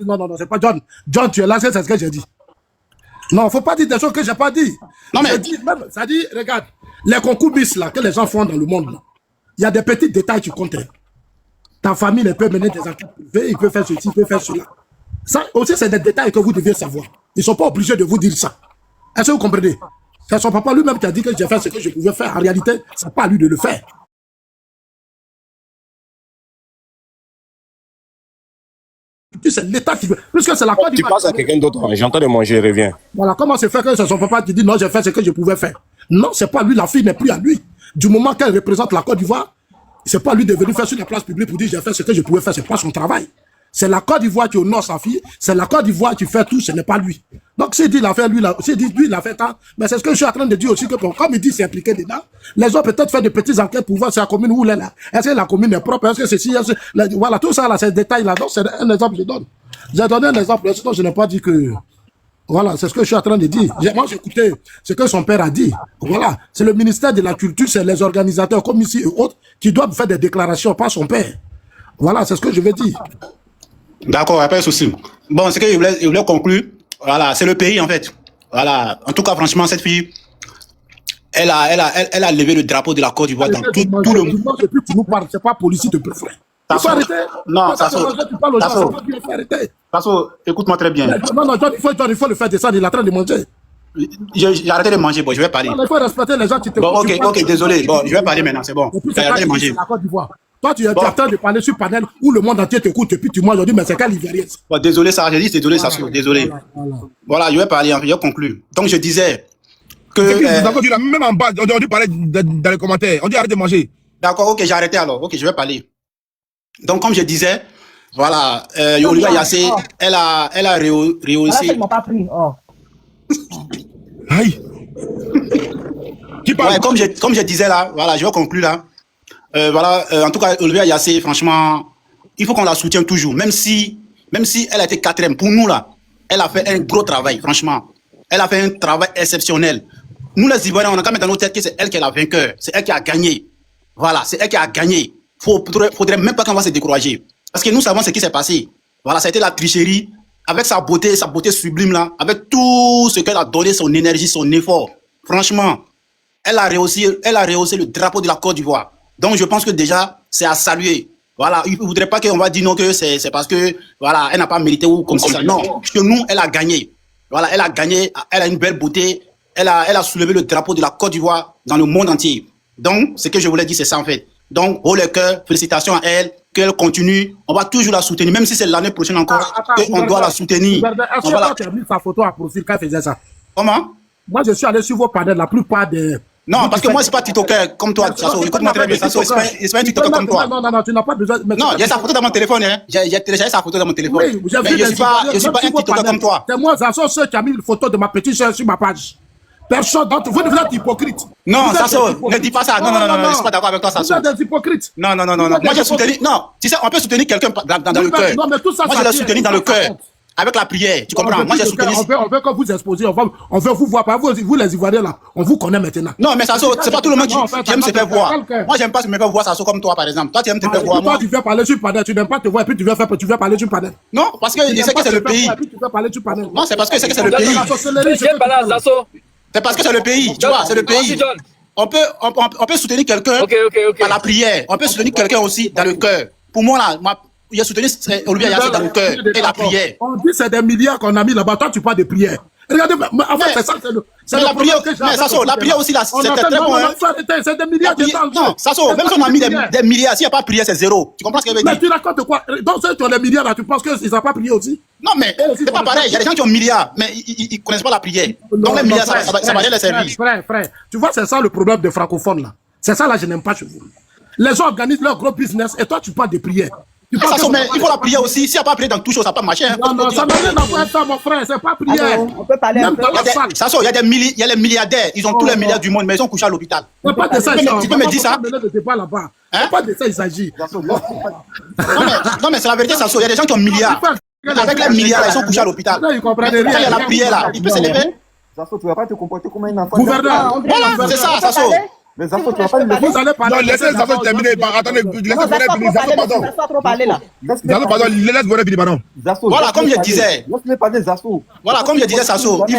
Non, c'est pas John. John, tu es là, c'est ce que j'ai dit. Non, il ne faut pas dire des choses que je n'ai pas dit. Non, mais. Ça dit, regarde, les concours bis là, que les gens font dans le monde, il y a des petits détails qui comptent. Ta famille, elle peut mener des enquêtes privées, il peut faire ceci, il peut faire cela. Ça aussi, c'est des détails que vous devez savoir. Ils ne sont pas obligés de vous dire ça. Est-ce que vous comprenez? C'est son papa lui-même qui a dit que j'ai fait ce que je pouvais faire. En réalité, ce n'est pas à lui de le faire. C'est l'État qui veut. Puisque c'est la Côte d'Ivoire. Tu passes à quelqu'un d'autre, j'entends de manger, reviens. Voilà, comment c'est fait que c'est son papa qui dit non, j'ai fait ce que je pouvais faire? Non, c'est pas lui, la fille n'est plus à lui. Du moment qu'elle représente la Côte d'Ivoire, c'est pas lui de venir faire sur la place publique pour dire j'ai fait ce que je pouvais faire, c'est pas son travail. C'est la Côte d'Ivoire qui honore sa fille, c'est la Côte d'Ivoire qui fait tout, ce n'est pas lui. Donc s'il dit il a fait lui, s'il dit lui il a fait tant, mais c'est ce que je suis en train de dire aussi que comme il dit c'est impliqué dedans, les gens peut-être fait de petites enquêtes pour voir si la commune où elle est là. Est-ce que la commune est propre, est-ce que ceci, voilà, tout ça là, ces détails là, donc c'est un exemple que je donne. J'ai donné un exemple, sinon je n'ai pas dit que. Voilà, c'est ce que je suis en train de dire. Moi, j'écoutais ce que son père a dit. Voilà, c'est le ministère de la Culture, c'est les organisateurs comme ici et autres qui doivent faire des déclarations, pas son père. Voilà, c'est ce que je veux dire. D'accord, pas de souci. Bon, ce que je voulais conclure, voilà, c'est le pays en fait. Voilà, en tout cas, franchement, cette fille, elle a levé le drapeau de la Côte d'Ivoire dans tout le monde. Depuis que tu nous parles, c'est pas policier de préfère. Il faut arrêter. Non, Tasso, écoute-moi très bien. Non, il faut le faire descendre, il est en train de manger. J'ai arrêté de manger, bon, je vais parler. Il faut respecter les gens qui te. Bon, ok, désolé. Bon, je vais parler maintenant, c'est bon. J'ai arrêté de manger. Toi, tu es en train de parler sur panel où le monde entier t'écoute et puis tu m'as dit, mais c'est quelle Ivoirienne? Bon, désolé, ça, j'ai dit désolé, ça, désolé. Voilà, je vais parler, je vais conclure. Donc, je disais que. Même en bas, on dit parler dans les commentaires, on dit arrête de manger. D'accord, ok, j'ai arrêté alors. Ok, je vais parler. Donc, comme je disais, voilà, Olivier Yassé, elle a rehaussé. Ils m'ont pas pris. Oh. Aïe. Qui parle? Ouais, comme je disais là, voilà, je vais conclure là. En tout cas, Olivia Yassé, franchement, il faut qu'on la soutienne toujours. Même si elle a été 4e, pour nous, là, elle a fait un gros travail, franchement. Elle a fait un travail exceptionnel. Nous, les Ivoiriens, on a quand même dans nos têtes que c'est elle qui est la vainqueur. C'est elle qui a gagné. Voilà, c'est elle qui a gagné. Faudrait même pas qu'on va se décourager. Parce que nous savons ce qui s'est passé. Voilà, ça a été la tricherie. Avec sa beauté sublime, là. Avec tout ce qu'elle a donné, son énergie, son effort. Franchement, elle a rehaussé le drapeau de la Côte d'Ivoire. Donc, je pense que déjà, c'est à saluer. Voilà, il ne faudrait pas qu'on va dire non que c'est parce que, voilà, elle n'a pas mérité ou comme ça. Non, parce que nous, elle a gagné. Voilà, elle a gagné, elle a une belle beauté, elle a soulevé le drapeau de la Côte d'Ivoire dans le monde entier. Donc, ce que je voulais dire, c'est ça en fait. Donc, haut le cœur, félicitations à elle, qu'elle continue. On va toujours la soutenir, même si c'est l'année prochaine encore, qu'on doit la soutenir. Est-ce que tu as mis sa photo à profil quand elle faisait ça? Comment? Moi, je suis allé sur vos panels, la plupart des... Non, parce que moi, c'est pas TikToker comme toi, Sasso. Écoute-moi très bien, Sasso. C'est pas un TikToker comme toi. Non, tu n'as pas besoin... Non, il y a sa photo dans mon téléphone, hein. J'ai téléchargé sa photo dans mon téléphone. Oui, mais je suis pas un TikToker comme toi. C'est moi, Sasso, ceux qui a mis une photo de ma petite soeur sur ma page. Personne d'entre vous, vous êtes hypocrite. Non, Sasso, ne dis pas ça. Non, je suis pas d'accord avec toi, Sasso. Vous êtes des hypocrites. Non. Moi, j'ai soutenu... Non, tu sais, on peut soutenir quelqu'un dans le cœur. Non, mais tout ça, moi, je l'ai soutenu dans le cœur. Avec la prière, tu comprends? Moi, j'ai soutenu... On veut que vous exposiez, on veut vous voir. Vous les Ivoiriens, là, on vous connaît maintenant. Non, mais Sasso, c'est pas tout le monde qui aime se faire voir. Moi, j'aime pas se faire voir, Sasso, comme toi, par exemple. Toi, tu aimes te faire voir. Toi, tu viens parler sur panel, tu n'aimes pas te voir, et puis tu viens parler sur panel. Non, parce que je sais que c'est le pays. Non, c'est parce que c'est le pays. C'est parce que c'est le pays, tu vois, c'est le pays. On peut soutenir quelqu'un par la prière. On peut soutenir quelqu'un aussi dans le cœur. Pour moi, là, j'ai soutenu Olivia Yassé dans le cœur et la prière. On dit que c'est des milliards qu'on a mis là-bas. Toi, tu parles de prière. Regardez, en fait, c'est ça, c'est la prière. Mais Sasso, la prière aussi, là, c'était très bon. C'est des milliards de temps. Non, Sasso, même si on a mis des milliards, s'il n'y a pas prière, c'est zéro. Tu comprends ce que je veux dire? Mais tu racontes quoi? Donc, ceux qui ont des milliards là, tu penses qu'ils n'ont pas prié aussi? Non, mais c'est pas pareil. Il y a des gens qui ont milliards, mais ils ne connaissent pas la prière. Donc, les milliards, ça va aller les servir. Frère, tu vois, c'est ça le problème des francophones là. C'est ça là, je n'aime pas chez vous. Les gens organisent leur gros business et toi, tu parles de prière. Sasso, mais il faut la prière aussi. S'il n'y a pas prière dans tout chose, ça va pas marcher. Non, ça n'a rien à voir avec ça, mon frère. C'est pas prière. On peut parler un peu. Sasso, il y a les milliardaires. Ils ont tous les milliards du monde, mais ils sont couchés à l'hôpital. C'est pas de ça. Tu peux me dire ça? C'est pas de ça, il s'agit. Non, mais c'est la vérité, Sasso. Il y a des gens qui ont milliards. Avec les milliards, ils sont couchés à l'hôpital. Ils comprennent rien. Quand il y a la prière là, il peut s'élever. Sasso, tu vas pas te comporter comme un enfant. Gouverneur. Voilà, c'est ça, Sasso. Mais Sasso, tu vas pas le laisser. Vous allez parler. Non, laissez Sasso terminer. Attendez, laissez finir. Sasso, pardon. Sasso, pardon. Laisse-moi finir, pardon. Voilà, comme je disais. Laisse-le parler, Sasso. Voilà, comme je disais, Sasso, il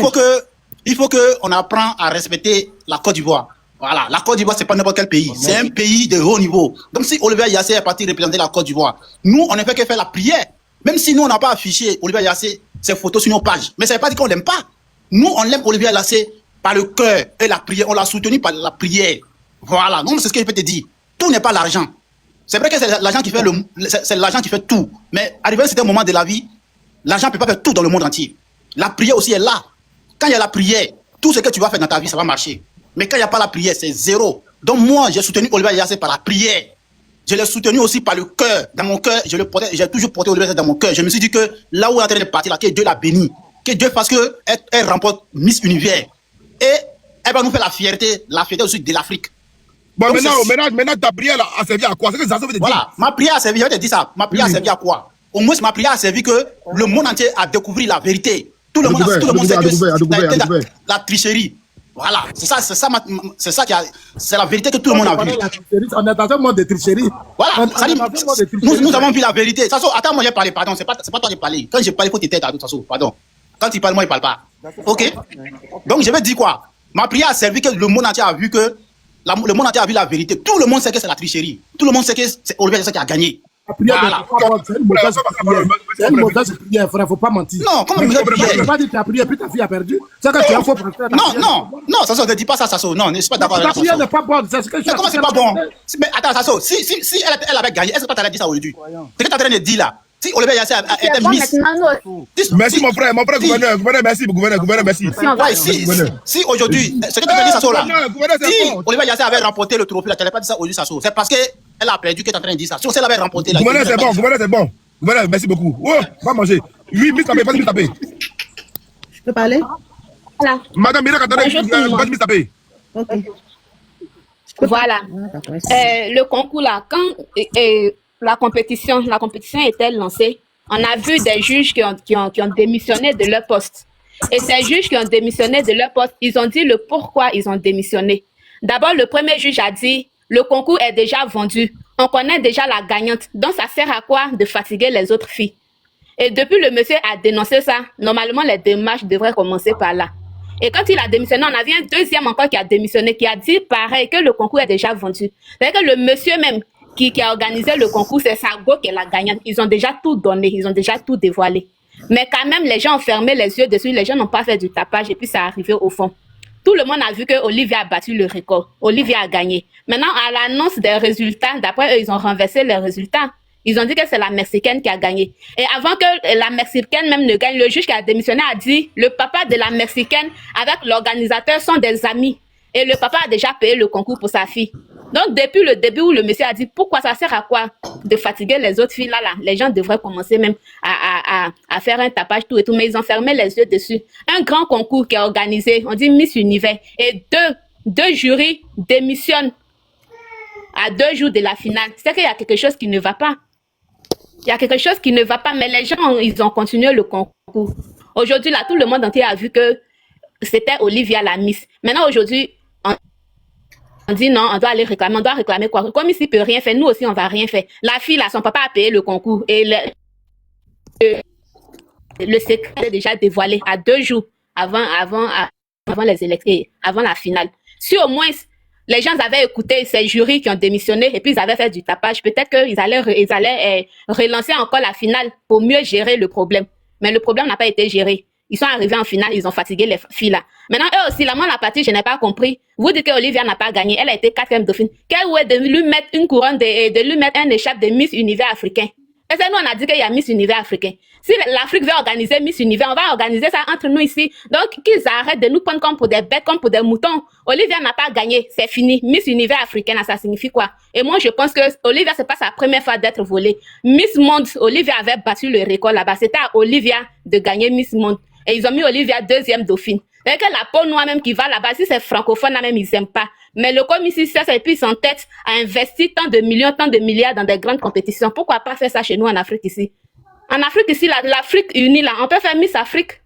faut que on apprend à respecter la Côte d'Ivoire. Voilà, la Côte d'Ivoire, c'est pas n'importe quel pays. C'est un pays de haut niveau. Donc, si Olivia Yassé est parti représenter la Côte d'Ivoire, nous, on ne fait que faire la prière. Même si nous, on n'a pas affiché Olivia Yassé, ses photos sur nos pages. Mais ça ne veut pas dire qu'on l'aime pas. Nous, on l'aime Olivia Yassé par le cœur et la prière. On l'a soutenu par la prière. Voilà, donc c'est ce que je peux te dire. Tout n'est pas l'argent. C'est vrai que c'est l'argent qui fait c'est l'argent qui fait tout. Mais arrivé à un certain moment de la vie, l'argent ne peut pas faire tout dans le monde entier. La prière aussi est là. Quand il y a la prière, tout ce que tu vas faire dans ta vie, ça va marcher. Mais quand il n'y a pas la prière, c'est zéro. Donc moi, j'ai soutenu Olivia Yassé par la prière. Je l'ai soutenu aussi par le cœur. Dans mon cœur, j'ai toujours porté Olivia Yassé dans mon cœur. Je me suis dit que là où elle est en train de partir, là, que Dieu l'a bénie. Que Dieu fasse qu'elle remporte Miss Univers. Et elle va nous faire la fierté aussi de l'Afrique. Bon, maintenant, ta prière a servi à quoi? C'est que Sasso veut te dire. Voilà, ma prière a servi, je vais te dire ça. Ma prière a servi à quoi? Au moins, ma prière a servi que le monde entier a découvert la vérité. Tout le monde sait que la tricherie. Voilà, c'est la vérité que tout le monde a vu. On est dans un monde de tricherie. Voilà, nous avons vu la vérité. Sasso, attends, moi j'ai parlé, pardon, c'est pas toi qui parles. Quand j'ai parlé, il faut t'aider à tout, Sasso, pardon. Quand il parle, moi il parle pas. Ok? Donc je vais dire quoi? Ma prière a servi que le monde entier a vu que le monde entier a vu la vérité. Tout le monde sait que c'est la tricherie. Tout le monde sait que c'est Olivia Yassé qui a gagné. La prière, c'est une mauvaise prière, frère, faut pas mentir. Non, comment une mauvaise prière? Tu n'as pas dit que tu as prié, puis ta fille a perdu. C'est que tu as faux pour faire. Non, Sasso, ne dis pas ça, Sasso. Non, je suis pas d'accord avec ça. Ta prière n'est pas bonne, c'est ce que je. Mais comment c'est pas bon? Mais attends, Sasso, si elle avait gagné, est-ce que toi t'allais dire ça aujourd'hui? C'est que tu es en train de dire là. Si Olivia Yassé était Miss. Merci, mon frère, gouverneur, merci, gouverneur, merci. Ouais, si aujourd'hui, ce que tu veux dire, Sasso, là, si Olivia Yassé avait remporté le trophée, là, tu n'allais pas dire ça aujourd'hui, Sasso. C'est parce qu'elle a perdu que tu es en train de dire ça. Si elle avait remporté, là. Gouverneur, c'est bon. Gouverneur, merci beaucoup. Oh, va manger. Oui, Miss Tapé, vas-y, Miss Tapé. Je peux parler? Voilà. Madame Mira, vas-y, Miss Tapé. Ok. Voilà. Ah, d'accord. Le concours là, quand la compétition était lancée, on a vu des juges qui ont démissionné de leur poste. Et ces juges qui ont démissionné de leur poste, ils ont dit le pourquoi ils ont démissionné. D'abord, le premier juge a dit, le concours est déjà vendu. On connaît déjà la gagnante. Donc, ça sert à quoi de fatiguer les autres filles? Et depuis le monsieur a dénoncé ça, normalement, les démarches devraient commencer par là. Et quand il a démissionné, on a vu un deuxième encore qui a démissionné, qui a dit pareil, que le concours est déjà vendu. C'est-à-dire que le monsieur même qui a organisé le concours, c'est Sargo qui est la gagnante. Ils ont déjà tout donné, ils ont déjà tout dévoilé. Mais quand même, les gens ont fermé les yeux dessus, les gens n'ont pas fait du tapage et puis ça est arrivé au fond. Tout le monde a vu que Olivia a battu le record. Olivia a gagné. Maintenant, à l'annonce des résultats, d'après eux, ils ont renversé les résultats. Ils ont dit que c'est la Mexicaine qui a gagné. Et avant que la Mexicaine même ne gagne, le juge qui a démissionné a dit le papa de la Mexicaine avec l'organisateur sont des amis. Et le papa a déjà payé le concours pour sa fille. Donc, depuis le début où le monsieur a dit pourquoi ça sert à quoi de fatiguer les autres filles, là, les gens devraient commencer même à faire un tapage tout et tout, mais ils ont fermé les yeux dessus. Un grand concours qui est organisé, on dit Miss Univers, et deux jurys démissionnent à 2 jours de la finale. C'est qu'il y a quelque chose qui ne va pas. Il y a quelque chose qui ne va pas, mais les gens, ils ont continué le concours. Aujourd'hui, là, tout le monde entier a vu que c'était Olivia la Miss. Maintenant, aujourd'hui, on dit non, on doit aller réclamer. On doit réclamer quoi? Comme ici, il peut rien faire, nous aussi, on va rien faire. La fille, là, son papa a payé le concours. Et le secret est déjà dévoilé à 2 jours avant les élections, avant la finale. Si au moins les gens avaient écouté ces jurys qui ont démissionné et puis ils avaient fait du tapage, peut-être qu'ils allaient relancer encore la finale pour mieux gérer le problème. Mais le problème n'a pas été géré. Ils sont arrivés en finale, ils ont fatigué les filles là. Maintenant, eux aussi, la partie, je n'ai pas compris. Vous dites que Olivia n'a pas gagné, elle a été 4e dauphine. Quel est de lui mettre une couronne, de lui mettre un écharpe de Miss Univers africain? Et c'est nous, on a dit qu'il y a Miss Univers africain. Si l'Afrique veut organiser Miss Univers, on va organiser ça entre nous ici. Donc, qu'ils arrêtent de nous prendre comme pour des bêtes, comme pour des moutons. Olivia n'a pas gagné, c'est fini. Miss Univers africaine, ça signifie quoi? Et moi, je pense que Olivia, c'est pas sa première fois d'être volée. Miss Monde, Olivia avait battu le record là-bas. C'était à Olivia de gagner Miss Monde. Et ils ont mis Olivia 2e dauphine. C'est que la peau noire même qui va là-bas, si c'est francophone, là même, ils n'aiment pas. Mais le commissaire, ça, et puis son tête a investi tant de millions, tant de milliards dans des grandes compétitions. Pourquoi pas faire ça chez nous en Afrique ici? En Afrique ici, l'Afrique unie, là, on peut faire Miss Afrique.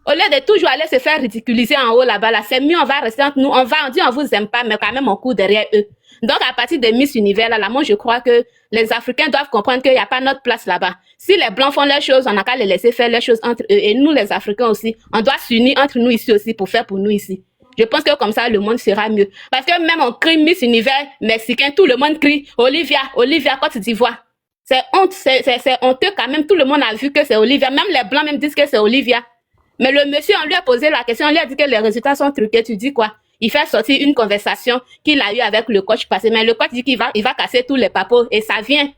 Au lieu de toujours aller se faire ridiculiser en haut là-bas, là, c'est mieux, on va rester entre nous. On dit on vous aime pas, mais quand même on court derrière eux. Donc, à partir de Miss Univers, là, moi, je crois que les Africains doivent comprendre qu'il n'y a pas notre place là-bas. Si les Blancs font leurs choses, on n'a qu'à les laisser faire leurs choses entre eux. Et nous, les Africains aussi, on doit s'unir entre nous ici aussi pour faire pour nous ici. Je pense que comme ça, le monde sera mieux. Parce que même on crie Miss Univers mexicain, tout le monde crie Olivia, Olivia, Côte d'Ivoire. C'est honte, c'est honteux quand même. Tout le monde a vu que c'est Olivia. Même les Blancs même disent que c'est Olivia. Mais le monsieur, on lui a posé la question, on lui a dit que les résultats sont truqués. Tu dis quoi? Il fait sortir une conversation qu'il a eue avec le coach passé. Mais le coach dit qu'il va casser tous les papos et ça vient.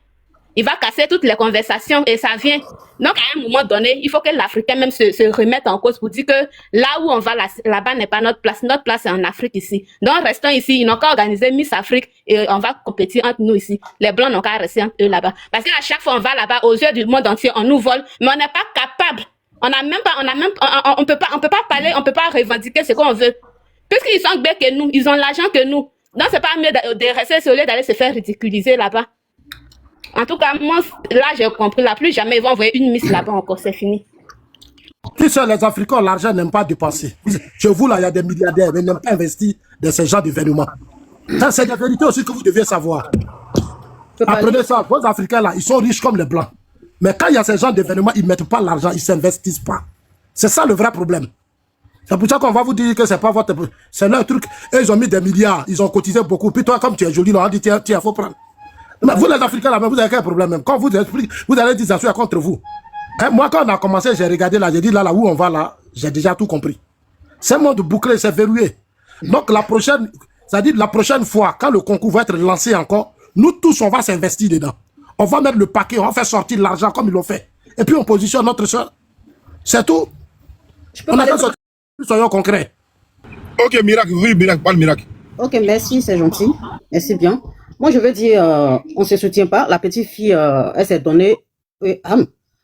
Il va casser toutes les conversations et ça vient. Donc, à un moment donné, il faut que l'Africain même se remette en cause pour dire que là où on va, là-bas n'est pas notre place. Notre place, c'est en Afrique ici. Donc, restons ici. Ils n'ont qu'à organiser Miss Afrique et on va compétir entre nous ici. Les Blancs n'ont qu'à rester entre eux là-bas. Parce qu'à chaque fois, on va là-bas, aux yeux du monde entier, on nous vole, mais on n'est pas capable. On peut pas parler, on peut pas revendiquer ce qu'on veut. Puisqu'ils sont mieux que nous, ils ont l'argent que nous. Donc, c'est pas mieux de rester au lieu d'aller se faire ridiculiser là-bas. En tout cas, moi, là, j'ai compris. Là, plus jamais, ils vont envoyer une Miss là-bas encore. C'est fini. Qui sont les Africains, l'argent n'aime pas dépenser. Chez vous, là, il y a des milliardaires, mais ils n'aiment pas investir dans ce genre d'événements. Ça, c'est la vérité aussi que vous devez savoir. Apprenez ça. Vos Africains, là, ils sont riches comme les Blancs. Mais quand il y a ce genre d'événements, ils ne mettent pas l'argent, ils ne s'investissent pas. C'est ça le vrai problème. C'est pour ça qu'on va vous dire que c'est pas votre... C'est leur truc. Eux, ils ont mis des milliards, ils ont cotisé beaucoup. Puis toi, comme tu es joli, là, on dit, tiens, il faut prendre. Mais vous, les Africains, là, vous avez quel problème même? Quand vous expliquez, vous allez dire ça soit contre vous. Hein, moi, quand on a commencé, j'ai regardé là, j'ai dit là où on va là, j'ai déjà tout compris. C'est un monde bouclé, c'est verrouillé. Donc la prochaine, c'est-à-dire la prochaine fois, quand le concours va être lancé encore, nous tous, on va s'investir dedans. On va mettre le paquet, on va faire sortir l'argent comme ils l'ont fait. Et puis on positionne notre soeur. C'est tout. On a fait sortir, soyons concrets. Ok, miracle, oui, miracle, pas le miracle. Ok, merci, c'est gentil. Merci bien. Moi, je veux dire, on ne se soutient pas. La petite fille, elle s'est donnée, elle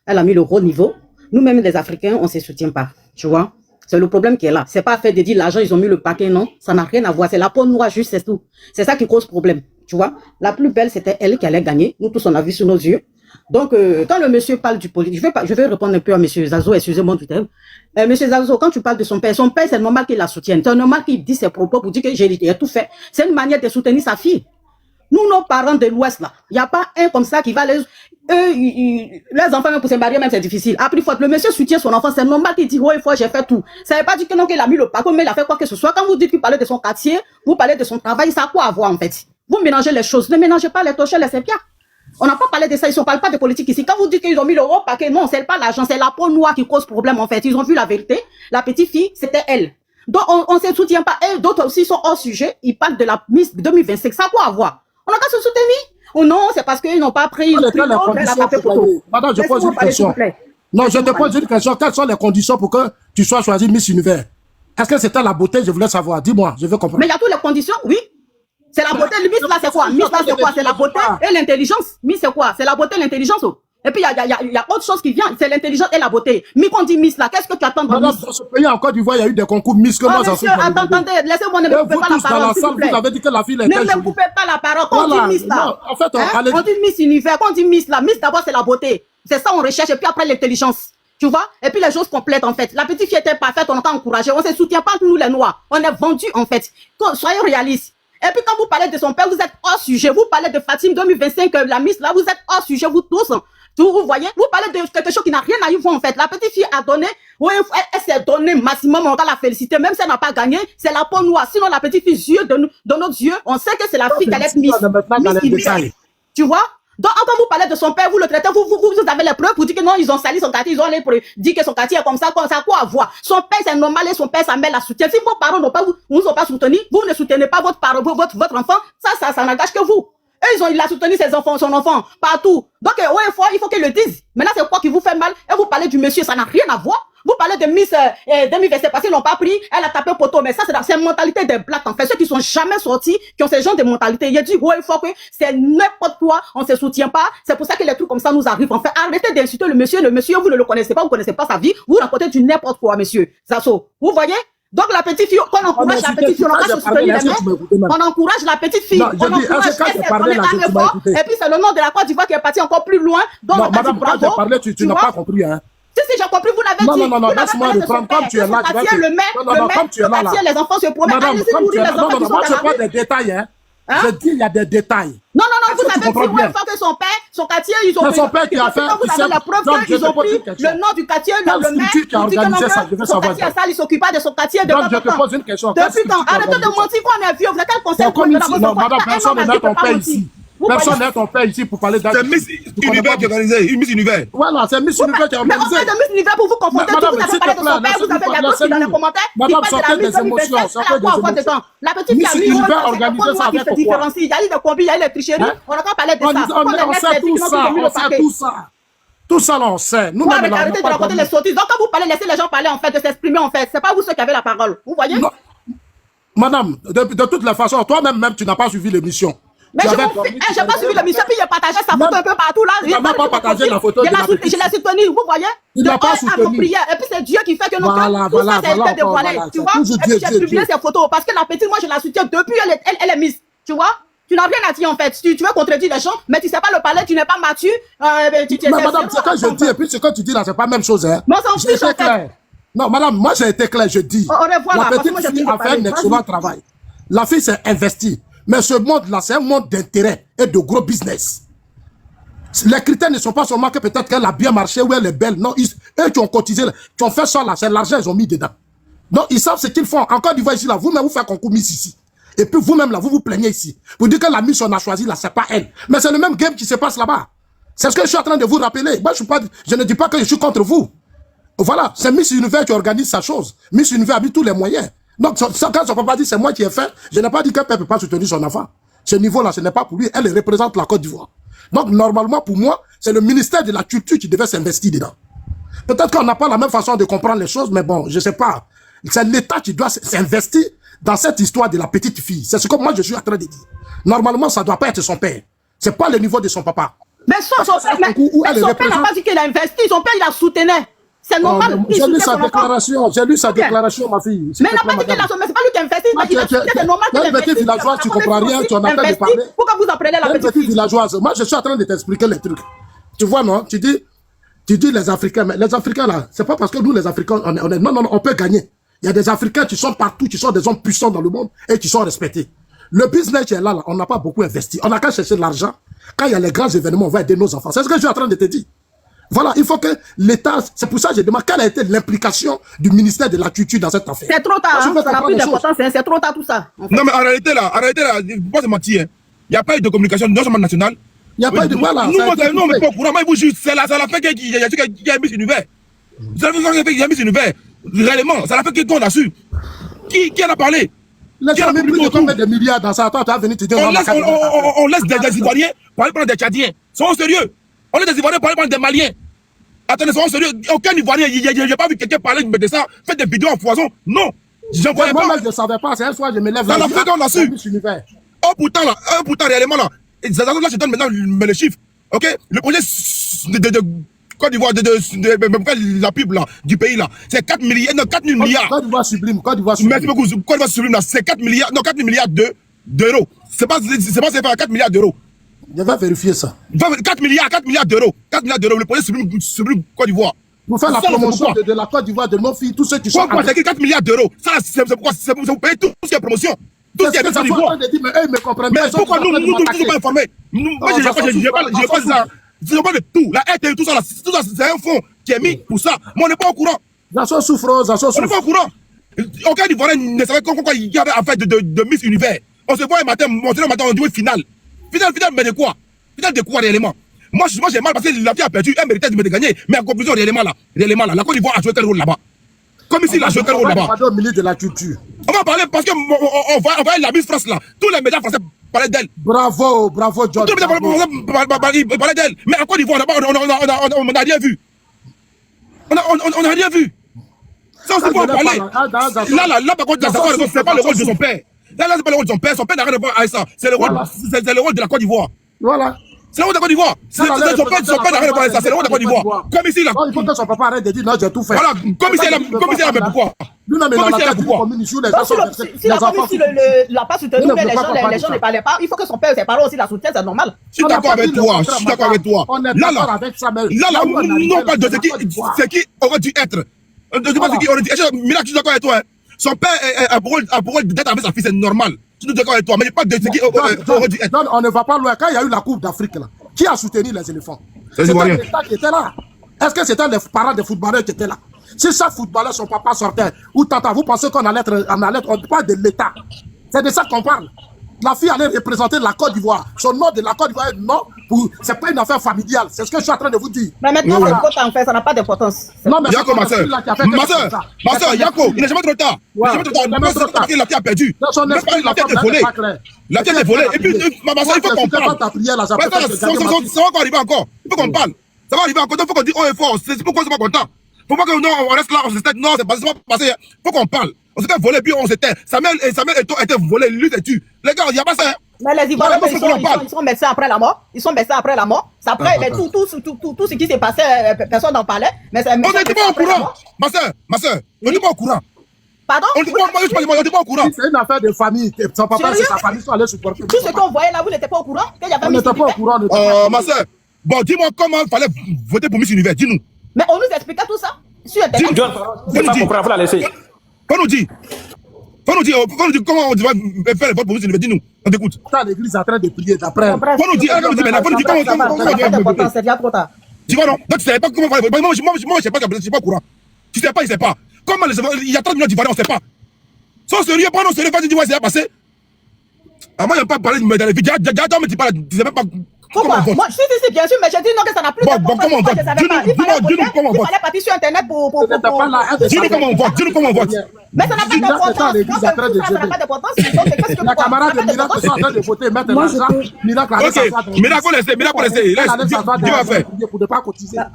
a mis le gros niveau. Nous-mêmes, les Africains, on ne se soutient pas. Tu vois? C'est le problème qui est là. C'est pas fait de dire l'argent, ils ont mis le paquet, non. Ça n'a rien à voir. C'est la peau noire, juste, c'est tout. C'est ça qui cause problème. Tu vois, la plus belle, c'était elle qui allait gagner. Nous tous, on a vu sous nos yeux. Donc, quand le monsieur parle du politique, je vais répondre un peu à monsieur Zazo, excusez-moi du terme. Monsieur Zazo, quand tu parles de son père, c'est normal qu'il la soutienne. C'est normal qu'il dise ses propos pour dire que j'ai tout fait. C'est une manière de soutenir sa fille. Nous, nos parents de l'Ouest, là, il n'y a pas un comme ça qui va les... les enfants, même pour se marier, même c'est difficile. Après, le monsieur soutient son enfant, c'est normal qu'il dit, ouais, j'ai fait tout. Ça ne veut pas dire que non, qu'il a mis le paquet, mais il a fait quoi que ce soit. Quand vous dites qu'il parlait de son quartier, vous parlez de son travail, ça a quoi à voir, en fait? Vous mélangez les choses. Ne mélangez pas les tochés, les sépias. On n'a pas parlé de ça, ils ne parlent pas de politique ici. Quand vous dites qu'ils ont mis le haut paquet, non, c'est pas l'argent, c'est la peau noire qui cause problème, en fait. Ils ont vu la vérité. La petite fille, c'était elle. Donc, on ne se soutient pas. Et d'autres aussi sont hors sujet. Ils parlent de la Miss 2025. Ça a quoi à voir? On n'a qu'à se soutenir. Ou non, c'est parce qu'ils n'ont pas pris le prix. Madame, je pose une question. Non, je te pose une question. Quelles sont les conditions pour que tu sois choisi Miss Univers? Est-ce que c'était la beauté? Je voulais savoir. Dis-moi, je veux comprendre. Mais il y a toutes les conditions, oui. C'est la beauté. Le Miss là, c'est quoi? Miss là, c'est quoi? C'est la beauté et l'intelligence. Miss, c'est quoi? C'est la beauté et l'intelligence. Et puis, il y a autre chose qui vient. C'est l'intelligence et la beauté. Mais quand on dit Miss là, qu'est-ce que tu attends de Miss? Dans ce pays, en Côte d'Ivoire, il y a eu des concours Miss que moi, j'en suis. Attendez, laissez-moi ne me coupez pas la parole. Vous avez dit que la fille était jolie. Ne me coupez pas la parole. Quand on dit Miss là, en fait, on dit Miss Univers. Quand on dit Miss là, Miss d'abord, c'est la beauté. C'est ça, on recherche. Et puis après, l'intelligence. Tu vois? Et puis les choses complètes, en fait. La petite fille était parfaite, on n'a pas encouragé. On ne se soutient pas, nous, les Noirs. On est vendus, en fait. Soyons réalistes. Et puis quand vous parlez de son père, vous êtes hors sujet. Vous parlez de Fatim 2025, la Miss là, vous êtes hors sujet, vous tous. Vous voyez, vous parlez de quelque chose qui n'a rien à y voir en fait. La petite fille a donné, oui, elle s'est donnée maximum, on va la féliciter, même si elle n'a pas gagné, c'est la peau noire. Sinon la petite fille, dans nos yeux, on sait que c'est la fille qu'elle est Miss. Tu vois? Donc, quand vous parlez de son père, vous le traitez, vous avez les preuves pour dire que non, ils ont sali son quartier, ils ont allé pour dire que son quartier est comme ça quoi à voir. Son père, c'est normal et son père, sa mère la soutient. Si vos parents n'ont pas, vous ont pas soutenu, vous ne soutenez pas votre enfant, ça n'engage que vous. Et il a soutenu son enfant, partout. Donc, ouais, il faut qu'ils le disent. Maintenant, c'est quoi qui vous fait mal? Et vous parlez du monsieur, ça n'a rien à voir. Vous parlez de Miss 2025 parce qu'ils l'ont pas pris, elle a tapé poteau. Mais ça, c'est la mentalité des blacks, en fait. Ceux qui sont jamais sortis, qui ont ce genre de mentalité. Il a dit, ouais, il faut que c'est n'importe quoi, on se soutient pas. C'est pour ça que les trucs comme ça nous arrivent. En fait, arrêtez d'insulter le monsieur, vous ne le connaissez pas, vous connaissez pas sa vie. Vous racontez du n'importe quoi, monsieur Zasso. Vous voyez? Donc la petite fille, quand on encourage la petite fille, on encourage la petite fille, on encourage effort, et puis c'est le nom de la Côte d'Ivoire qui est parti encore plus loin. Donc non, madame, quand j'ai parlé, tu n'as pas compris, hein. Si, j'ai compris, vous l'avez dit. Non, laisse-moi reprendre, comme tu es là. Comme tu es là, les enfants se promènent. Madame, comme tu es là, non, moi je parle des détails, hein. Je dis, il y a des détails. Non, vous avez dit, ouais, faut que son père, son quartier, ils ont pris. C'est son père qui a fait. Vous avez la preuve qu'ils ont pris le nom du quartier, le maire. Qui a organisé ça, je veux savoir. Il s'occupait de son quartier depuis quand. Donc, je te pose une question. Depuis quand? Arrêtez de mentir qu'on est vieux. Vous êtes quel conseil pour non, madame, personne n'est ton père ici. Personne n'est ton père ici pour parler d'âge. C'est Miss Univers qui a organisé, Miss Univers. Voilà, c'est Miss Univers qui a organisé. Mais on fait de Miss Univers pour vous confronter. Vous avez parlé de son père, vous avez des trucs dans les commentaires. Madame, sortez des émotions, sortez des émotions. La petite fille a mis qui se différencie. Il y a eu des combis, il y a eu des tricheries. On n'a pas parlé de ça. On sait tout ça, on sait tout ça. Tout ça, là, on sait. Nous, arrêtez de raconter les sottises. Donc, quand vous parlez, laissez les gens parler, en fait, de s'exprimer, en fait. C'est pas vous ceux qui avez la parole. Vous voyez? Madame, de toutes les façons, toi-même, tu n'as pas suivi l'émission. Mais je n'ai pas suivi l'émission, puis il a partagé sa photo un peu partout là. Il n'a pas partagé la photo. Je l'ai soutenu, vous voyez? Il n'a pas soutenu. Et puis c'est Dieu qui fait que tout ça, ça a été dévoilé, tu vois? Et puis j'ai publié ces photos, parce que la petite, moi je la soutiens depuis, elle est mise, tu vois? Tu n'as rien à dire en fait. Tu veux contredire les gens, mais tu ne sais pas le parler, tu n'es pas mature. Mais madame, ce que je dis, et puis ce que tu dis là, c'est pas la même chose, hein? Mais on s'en fiche en fait. Non, madame, moi j'ai été clair, je dis. La petite fille a fait un excellent travail. La fille s'est investie. Mais ce monde-là, c'est un monde d'intérêt et de gros business. Les critères ne sont pas seulement que peut-être qu'elle a bien marché ou elle est belle. Non, eux qui ont cotisé, qui ont fait ça là, c'est l'argent qu'ils ont mis dedans. Donc, ils savent ce qu'ils font. Encore du ici, là, vous-même, vous faites concours Miss ici. Et puis, vous-même, là, vous vous plaignez ici. Vous dites que la Miss, on a choisi là, c'est pas elle. Mais c'est le même game qui se passe là-bas. C'est ce que je suis en train de vous rappeler. Moi, je ne dis pas que je suis contre vous. Voilà, c'est Miss Univers qui organise sa chose. Miss Univers a mis tous les moyens. Donc, quand son papa dit c'est moi qui ai fait, je n'ai pas dit qu'un père ne peut pas soutenir son enfant. Ce niveau-là, ce n'est pas pour lui. Elle représente la Côte d'Ivoire. Donc, normalement, pour moi, c'est le ministère de la Culture qui devait s'investir dedans. Peut-être qu'on n'a pas la même façon de comprendre les choses, mais bon, je ne sais pas. C'est l'État qui doit s'investir dans cette histoire de la petite fille. C'est ce que moi, je suis en train de dire. Normalement, ça ne doit pas être son père. Ce n'est pas le niveau de son papa. Mais son père n'a pas dit qu'il a investi. Son père, il a soutenu. C'est normal. J'ai lu sa déclaration, ma fille. Mais il n'a pas dit qu'il a sommé, c'est pas lui qui investit. C'est normal qu'il investit. Petite villageoise, tu comprends rien, tu en as pas de parler. Pourquoi vous apprenez la petite villageoise? Moi, je suis en train de t'expliquer les trucs. Tu vois, non? Tu dis les Africains, mais les Africains là, c'est pas parce que nous les Africains, non, on peut gagner. Il y a des Africains qui sont partout, qui sont des hommes puissants dans le monde et qui sont respectés. Le business est là, on n'a pas beaucoup investi. On n'a qu'à chercher l'argent. Quand il y a les grands événements, on va aider nos enfants. C'est ce que je suis en train de te dire. Voilà, il faut que l'État, c'est pour ça que je demande quelle a été l'implication du ministère de la Culture dans cette affaire. C'est trop tard, ça n'a plus d'importance, c'est trop tard tout ça. En fait. Non mais en réalité là, pas de mentir, il n'y a pas eu de communication non seulement nationale. Il n'y a pas eu de voilà. Nous, on n'est pas au courant, moi je vous jure, c'est la fin qui a mis univers. C'est la fin qui a mis univers. Réellement, c'est la fin qu'on a su. Qui en a parlé? Les gens ont plus de combien de milliards dans ça, toi tu as venu te dire. On laisse des Ivoiriens parler par des Tchadiens. Soyons sérieux. On laisse des Ivoiriens parler par des Maliens. Attendez, soyons sérieux. Aucun Ivoirien, il n'y a pas vu quelqu'un parler de ça, faire des vidéos en foison. Non. J'en voyais pas. Moi, je ne savais pas. C'est un soir, je me lève là. Dans la fin qu'on a su. Oh pourtant, réellement là. Là, je donne maintenant les chiffres. Ok? Le projet de Côte d'Ivoire, la pub là, du pays là, c'est 4 milliards, non, 4 000 milliards. Côte d'Ivoire sublime, Merci beaucoup. Côte d'Ivoire sublime là, c'est 4 milliards, non, 4 000 milliards d'euros. C'est pas 4 milliards d'euros. Je vais vérifier ça. 4 milliards d'euros. 4 milliards d'euros, le projet sublime Côte d'Ivoire. Pour faire la promotion de la Côte d'Ivoire, de nos filles, tous ceux qui sont. Pourquoi c'est 4 milliards d'euros? Ça, c'est pourquoi vous payez tout ce qui est promotion. Tout ce qui est Côte d'Ivoire. Mais pourquoi nous ne sommes pas informés? Moi, je n'ai pas ça. Je ne sais pas de tout. La RTL, tout ça, c'est un fonds qui est mis pour ça. Mais on n'est pas au courant. On n'est pas au courant. Aucun Ivoirien ne savait pourquoi il y avait affaire de Miss Univers. On se voit un matin, on dit finale. Finale, mais de quoi? Finale de quoi réellement? Moi, j'ai mal parce que la fille a perdu, elle méritait de me gagner. Mais en conclusion, réellement là, la Côte d'Ivoire a joué quel rôle là-bas? Comme ici, il a joué quel rôle là-bas? On va parler au milieu de la culture. On va parler parce qu'on va la Miss France là. Tous les médias français parlaient d'elle. Bravo, John. Tous les médias français parlaient d'elle. Mais en Côte d'Ivoire, on n'a rien vu. On n'a rien vu. Ça, on ne sait pas en parler. Là, par contre, c'est pas le rôle de son père. Là, c'est pas le rôle de son père. Son père n'a rien à voir avec ça. C'est le rôle de la Côte d'Ivoire. Voilà. C'est le rôle de la Côte d'Ivoire. Son père n'a rien à voir avec ça. C'est le rôle de la Côte d'Ivoire. Comme ici, là. Il faut que son papa arrête de dire non, j'ai tout fait. Voilà. Comme ici, là, mais pourquoi? Lui-même, il a pourquoi? Si la commission ne l'a pas soutenu, les gens ne parlaient pas. Il faut que son père et ses parents aussi la soutiennent, c'est normal. Je suis d'accord avec toi. Là, nous, on parle de ce qui aurait dû être. Je ne sais pas ce qui aurait dû être. Mila, je suis d'accord avec toi. Son père a pour rôle d'être avec sa fille, c'est normal. Je suis d'accord avec toi, mais je parle de ce qui aurait dû être. Non, on ne va pas loin. Quand il y a eu la Coupe d'Afrique, là, qui a soutenu les éléphants? C'était l'État qui était là. Est-ce que c'était les parents des footballeurs qui étaient là? Si chaque footballeur, son papa sortait, ou tata, vous pensez qu'on allait être, on parle de l'État. C'est de ça qu'on parle. La fille allait représenter la Côte d'Ivoire. Son nom de la Côte d'Ivoire, non, c'est pas une affaire familiale. C'est ce que je suis en train de vous dire. Mais maintenant, en fait, ça n'a pas d'importance. Non, mais Yako, ma soeur, Yako, il n'est jamais trop tard. Il n'est jamais trop tard. La fille a perdu. La tête est volée. La tête est volée. Et puis, ma soeur, il faut qu'on parle. Ça va encore arriver encore. Il faut qu'on parle. Ça va arriver encore. Il faut qu'on dise haut et fort. C'est pourquoi je ne suis pas content. Faut pas que on reste là, on se tête. Non, c'est pas passé. Faut qu'on parle. On s'était volé, puis on s'était. Samuel Eto'o était volé, lui t'es tu. Les gars, il n'y a pas ça. Mais les Ivoiriens, ils sont médecins après la mort. Ils sont médecins après la mort. Après, tout ce qui s'est passé, personne n'en parlait. Mais on n'était pas au courant. Ma soeur, on n'était pas au courant. Pardon? On n'était pas au courant. C'est une affaire de famille. Son papa et sa famille sont allés supporter. Tout ce qu'on voyait là, vous n'étiez pas au courant? On n'était pas au courant. Ma soeur, bon, dis-moi comment il fallait voter pour Miss Univers. Dis-nous. Mais on nous expliquait tout ça. Faut nous dire comment on va faire les votes pour Miss Univers. Dis-nous, on t'écoute. L'église est en train de prier d'après. Faut nous dire maintenant, faut nous dire comment on va voter. C'est déjà trop tard. Tu vois non? Donc tu ne savais pas comment on va voter. Moi, je sais pas, je suis pas au courant. Tu sais pas, il sait pas. Comment il y a 30 millions d'Ivoiriens, on sait pas. Sans sérieux, pendant sérieux, vas-y, dis-moi, c'est passé. Ah, moi, il n'y a pas parlé de me dans les vidéos. Déjà, mais tu parles, tu sais même pas. Pourquoi? Moi, si, bien sûr, mais j'ai dit non que ça n'a plus de bon, comment on vote? Dis-nous comment on vote. Il fallait partir sur Internet pour... Dis-nous comment on vote, dis-nous comment on vote. Mais ça n'a pas d'importance. Ça n'a pas d'importance. La camarade de Miracle sont en train de voter, mettre l'argent. Miracle, Miracle, laissez. Dis-moi faire. Pour ne pas cotiser. À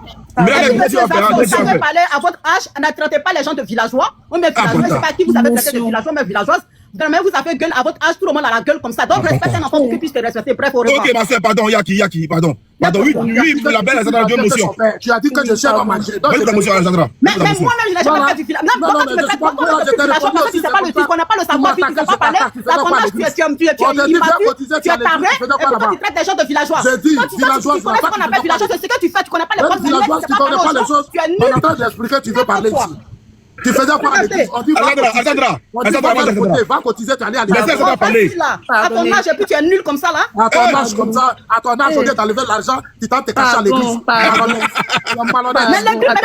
votre âge, ne traitez pas les gens de villageois. On met villageois, je ne sais pas qui vous avez traité de villageois, mais villageoise. Vraiment, vous avez gueule à votre âge, tout le monde a la gueule comme ça. Donc, respectez un enfant pour qu'il puisse te respecter. Bref, au revoir. Ok, ma soeur, pardon, Yaki, pardon. Pardon, oui, la belle Alexandra, deux motions. Tu as dit que je suis à manger. Vas-y, ta motion, Alexandra. Mais moi-même, je n'ai jamais fait du filage. Non, pourquoi tu me fais quoi? Pourquoi tu me fais du filage? Parce que tu ne sais pas le titre, on n'a pas le savoir, puis tu ne sais pas parler. La tendance, tu es immature, tu es taré, et pourquoi tu traites des gens de villageois? J'ai dit, Quand tu connais ce qu'on appelle villageois, c'est ce que tu fais, tu connais pas les bonnes villageois, tu connais pas les choses. Tu es On nul. attend d'expliquer, tu veux parler ici. Tu faisais quoi à l'église? On dit Alexandra, va cotiser, tu allais à l'église. laissez ça parler. À ton âge, et puis tu es nul comme ça, là. À ton âge comme ça, à ton âge, au lieu d'enlever l'argent, tu t'en t'es caché à l'église. Mais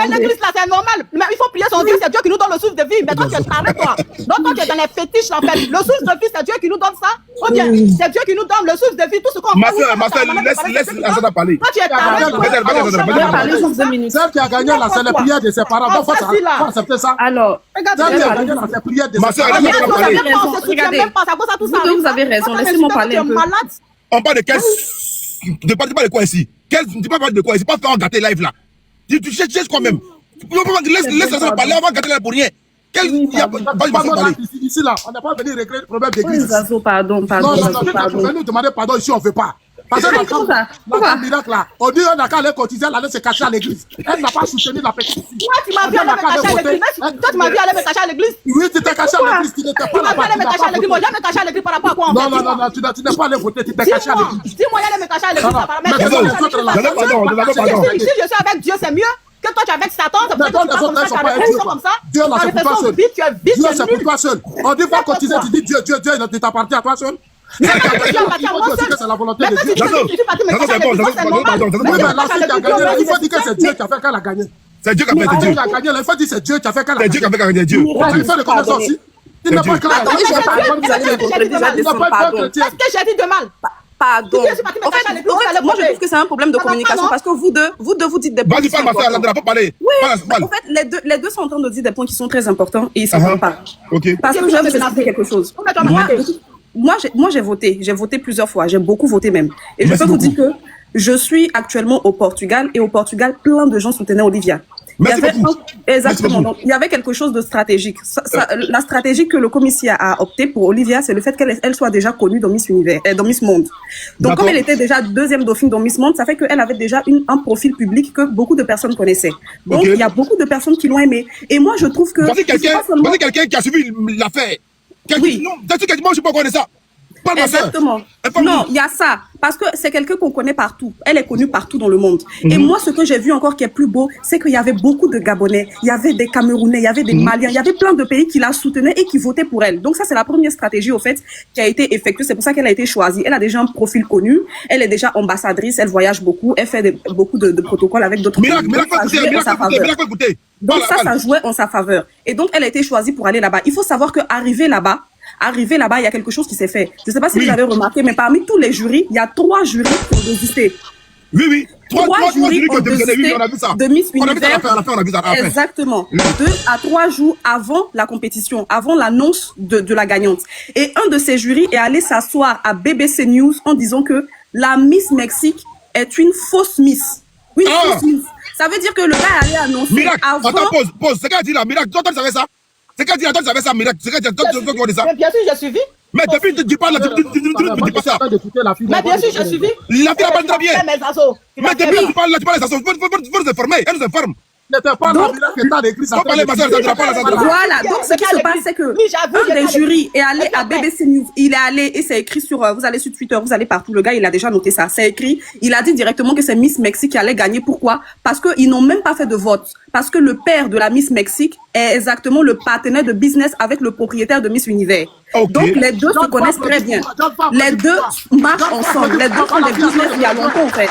l'église, là, c'est normal. Mais il faut prier son Dieu, c'est Dieu qui nous donne le souffle de vie. Mais toi, tu es taré, toi. Donc, toi, tu es dans les fétiches, en fait. Le souffle de vie, c'est Dieu qui nous donne ça. Ou bien, c'est Dieu qui nous donne le souffle de vie, tout ce qu'on Ma soeur, laisse Alexandra parler. Toi, tu es taré. Celle qui a gagné là, c'est les prières de ses parents. Donc, faut accepter ça. Alors, Celle qui a gagné là, c'est les prières de ses Ma soeur, parents. laisse Alexandra parler. vous deux, vous avez raison. Laissez-moi parler un peu. On parle de quel... Tu parles de quoi ici? Tu parles de quoi ici? Pas faire gâter live là. Tu cherches quoi même? Laisse Alexandra parler avant de gâter live pour rien. Ici là, on n'est pas venu régler le problème d'église. Pardon. Non, tu veux nous demander pardon ici, on ne veut pas. Parce que la femme miracle là, on dit on a qu'à aller cotiser, elle allait se cacher à l'église. Elle n'a pas soutenu la pétition. Toi, tu m'as vu aller me cacher à l'église. Toi, tu m'as vu aller me cacher à l'église. Oui, tu t'es caché à l'église, tu n'étais pas Tu m'as vu aller me cacher à l'église. Moi, là-bas. je me cacher à l'église par rapport à quoi en fait? Non, tu n'es pas allé voter, tu t'es caché à l'église. Dis-moi, aller me cacher à l'église. Si je suis avec Dieu, c'est mieux. Que toi tu es avec Satan, c'est pour ça que tu vas comme ça. Dieu là, c'est pour toi seul. Tu es vite, Dieu c'est pour toi seul. On dit va cotiser, tu dis Dieu, il t'appartient à toi seul. C'est la volonté de Dieu. Oui, mais là, si tu as gagné, il faut dire que c'est Dieu qui a fait qu'elle a gagné. C'est Dieu qui a fait Dieu. Il a gagné, il faut dire c'est Dieu qui a fait qu'elle a C'est gagné. Dieu qui a fait gagner Dieu. Il faut reconnaître aussi. Il n'est pas clair. Qu'est-ce que j'ai dit de mal? Pardon. En fait, moi je trouve que c'est un problème de communication parce que vous deux vous dites des points. Vas-y, parle, ma soeur, Alexandra, pas parler. Oui, en fait, les deux sont en train de dire des points qui sont très importants et ils ne s'entendent pas. Ok. Parce que je vais vous expliquer quelque chose. Moi, j'ai voté plusieurs fois, j'ai beaucoup voté même. Et je peux vous dire que je suis actuellement au Portugal et au Portugal, plein de gens soutenaient Olivia. Exactement. Donc, il y avait quelque chose de stratégique. La stratégie que le commissaire a opté pour Olivia, c'est le fait qu'elle soit déjà connue dans Miss Univers, dans Miss Monde. Donc, comme elle était déjà deuxième dauphine dans Miss Monde, ça fait qu'elle avait déjà un profil public que beaucoup de personnes connaissaient. Donc, il y a beaucoup de personnes qui l'ont aimée. Et moi, je trouve que... Voici quelqu'un qui a suivi l'affaire. Oui. Non, moi, je ne sais pas quoi de ça. Exactement. Non, il y a ça. Parce que c'est quelqu'un qu'on connaît partout. Elle est connue partout dans le monde. Et moi, ce que j'ai vu encore qui est plus beau, c'est qu'il y avait beaucoup de Gabonais, il y avait des Camerounais, il y avait des Maliens, il y avait plein de pays qui la soutenaient et qui votaient pour elle. Donc ça, c'est la première stratégie, au fait, qui a été effectuée. C'est pour ça qu'elle a été choisie. Elle a déjà un profil connu. Elle est déjà ambassadrice. Elle voyage beaucoup. Elle fait beaucoup de protocoles avec d'autres pays. Donc ça jouait en sa faveur. Et donc, elle a été choisie pour aller là-bas. Il faut savoir qu'arriver là-bas, il y a quelque chose qui s'est fait. Je ne sais pas si vous avez remarqué, mais parmi tous les jurys, il y a 3 jurys qui ont désisté. Oui. 3 jurys ont désisté de Miss Univers. Exactement. 2 à 3 jours avant la compétition, avant l'annonce de la gagnante. Et un de ces jurys est allé s'asseoir à BBC News en disant que la Miss Mexique est une fausse Miss. Une fausse Miss. Ça veut dire que le gars est allé annoncer Miracle, avant... attends, pause. C'est qu'elle dit là, Miracle, toi, tu savais ça? C'est qu'elle dit là, toi, tu savais ça, Miracle? C'est qu'elle dit, toi, tu savais ça? Bien sûr, j'ai suivi. Mais depuis que tu parles là, tu dis pas ça. Mais bien sûr, j'ai suivi. La fille parle très bien. Mais depuis que tu parles là, tu parles de ça. Faut nous informer. Elle nous informe. N'était pas la Miracle qui t'a écrit ça. Voilà, donc ce qui se passe, c'est que un des jurys est allé à BBC News. Il est allé et c'est écrit sur, vous allez sur Twitter, vous allez partout. Le gars, il a déjà noté ça. C'est écrit. Il a dit directement que c'est Miss Mexique qui allait gagner. Pourquoi? Parce qu'ils n'ont même pas fait de vote. Parce que le père de la Miss Mexique est exactement le partenaire de business avec le propriétaire de Miss Univers. Donc les deux se connaissent très bien. Les deux marchent ensemble. Les deux font des business il y a longtemps en fait.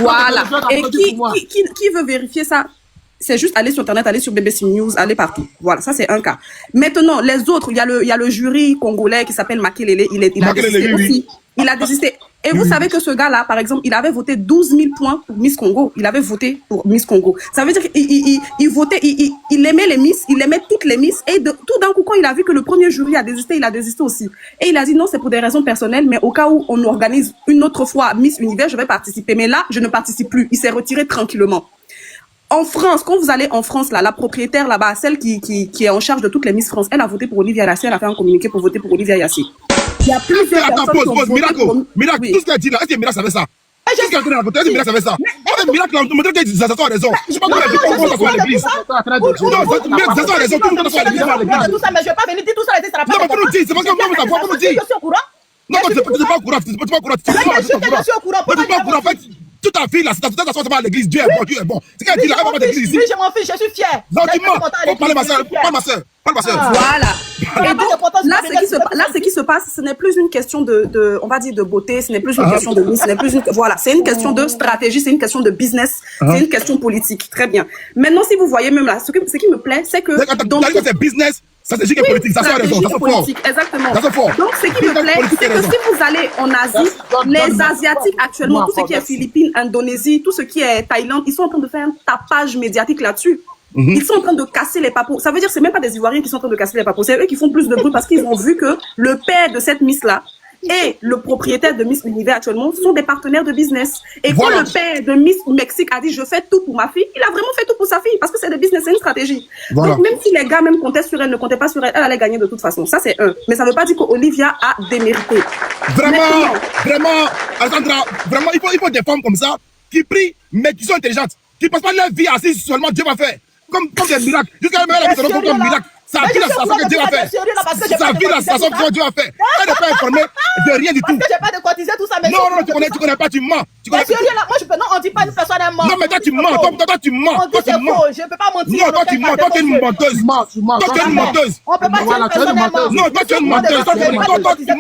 Voilà. Et qui veut vérifier ça? C'est juste aller sur Internet, aller sur BBC News, aller partout. Voilà, ça c'est un cas. Maintenant, les autres, il y a le jury congolais qui s'appelle Makelele. Il a désisté aussi. Il a désisté. Et vous savez que ce gars-là, par exemple, il avait voté 12 000 points pour Miss Congo. Il avait voté pour Miss Congo. Ça veut dire qu'il votait, il aimait les Miss, il aimait toutes les Miss. Et tout d'un coup, quand il a vu que le premier jury a désisté, il a désisté aussi. Et il a dit non, c'est pour des raisons personnelles, mais au cas où on organise une autre fois Miss Univers, je vais participer. Mais là, je ne participe plus. Il s'est retiré tranquillement. En France, quand vous allez en France, là, la propriétaire là-bas, celle qui est en charge de toutes les Miss France, elle a voté pour Olivia Yassé, elle a fait un communiqué pour voter pour Olivia Yassé. Il y a plusieurs Attends, personnes qui ont pause, voté Miracle, pour... Miracle, Oui. tout ce qu'elle dit là, est-ce que Miracle savait ça? Tout ce qu'elle a raconté, est-ce que Miracle savait ça? Miracle, on me dit que Zazato a raison. Je sais pas comment elle s'assoit à l'église. Non, Zazato a raison, tout le monde s'assoit à l'église. Tout ça, mais je vais pas venir dire tout ça, ça Non, mais tu nous dis, c'est parce que vous savoir, vous nous dis. Je suis au courant. Non, tu n'es pas au courant, tu n'es pas au courant. Tu Je suis au courant. n'es pas au courant, en fait. Toute ta fille là, c'est ta soeur à l'église, Dieu est bon, Dieu est bon. C'est qu'elle dit là, elle va pas d'église ici. Oui, je m'en fiche, je suis fière. Non, tu mens. Oh, parlez ma soeur, parle ma soeur, parle ma soeur. Voilà. Et donc, là, ce qui se passe, ce n'est plus une question on va dire, de beauté, ce n'est plus une question de Miss, ce n'est plus une, voilà, c'est une question de stratégie, c'est une question de business, c'est une question politique. Très bien. Maintenant, si vous voyez même là, ce qui me plaît, c'est que C'est business, stratégique et politique, ça soit raison, ça soit fort. Exactement. Ça soit fort. Donc, ce qui me plaît, c'est que si vous allez en Asie, les Asiatiques actuellement, tout ce qui est Philippines, Indonésie, tout ce qui est Thaïlande, ils sont en train de faire un tapage médiatique là-dessus. Ils sont en train de casser les papos. Ça veut dire que c'est même pas des Ivoiriens qui sont en train de casser les papos. C'est eux qui font plus de bruit parce qu'ils ont vu que le père de cette Miss-là et le propriétaire de Miss Univers actuellement sont des partenaires de business. Et quand le père de Miss Mexique a dit je fais tout pour ma fille, il a vraiment fait tout pour sa fille parce que c'est des business, c'est une stratégie. Donc même si les gars même comptaient sur elle, ne comptaient pas sur elle, elle allait gagner de toute façon. Ça c'est un. Mais ça veut pas dire qu'Olivia a démérité. Vraiment, Alexandra, vraiment, il faut des femmes comme ça qui prient, mais qui sont intelligentes, qui passent pas leur vie assises seulement Dieu va faire. Comme des miracles. Jusqu'à même elle a fait comme miracle. Sa vie, la sensation que Dieu va faire. Sa vie, la sensation que Dieu va faire. Elle n'est pas informée de rien du tout. Parce que j'ai pas de cotiser tout ça, mais non, tu connais pas, tu mens. Moi, on dit pas une personne est morte. Non, mais toi, tu mens. Toi, tu mens. On dit c'est faux. Je peux pas mentir. Non, toi, tu mens. Toi, tu es une menteuse. Toi, tu es une menteuse. On peut pas dire une personne est morte. Non, toi, tu es une menteuse. Toi,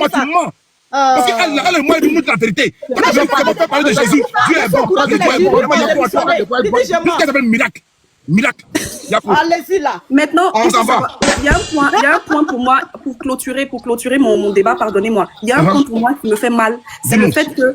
tu mens. Parce qu'elle est le moyen de nous dire la vérité. Quand je vais faire parler de Jésus, Dieu est bon. Dieu est bon. Tout ce qu'elle s'appelle miracle. Miracle. Allez-y là. Maintenant, on s'en va. Il y a un point pour moi, pour clôturer mon débat, pardonnez-moi. Il y a un point pour moi qui me fait mal. C'est le fait que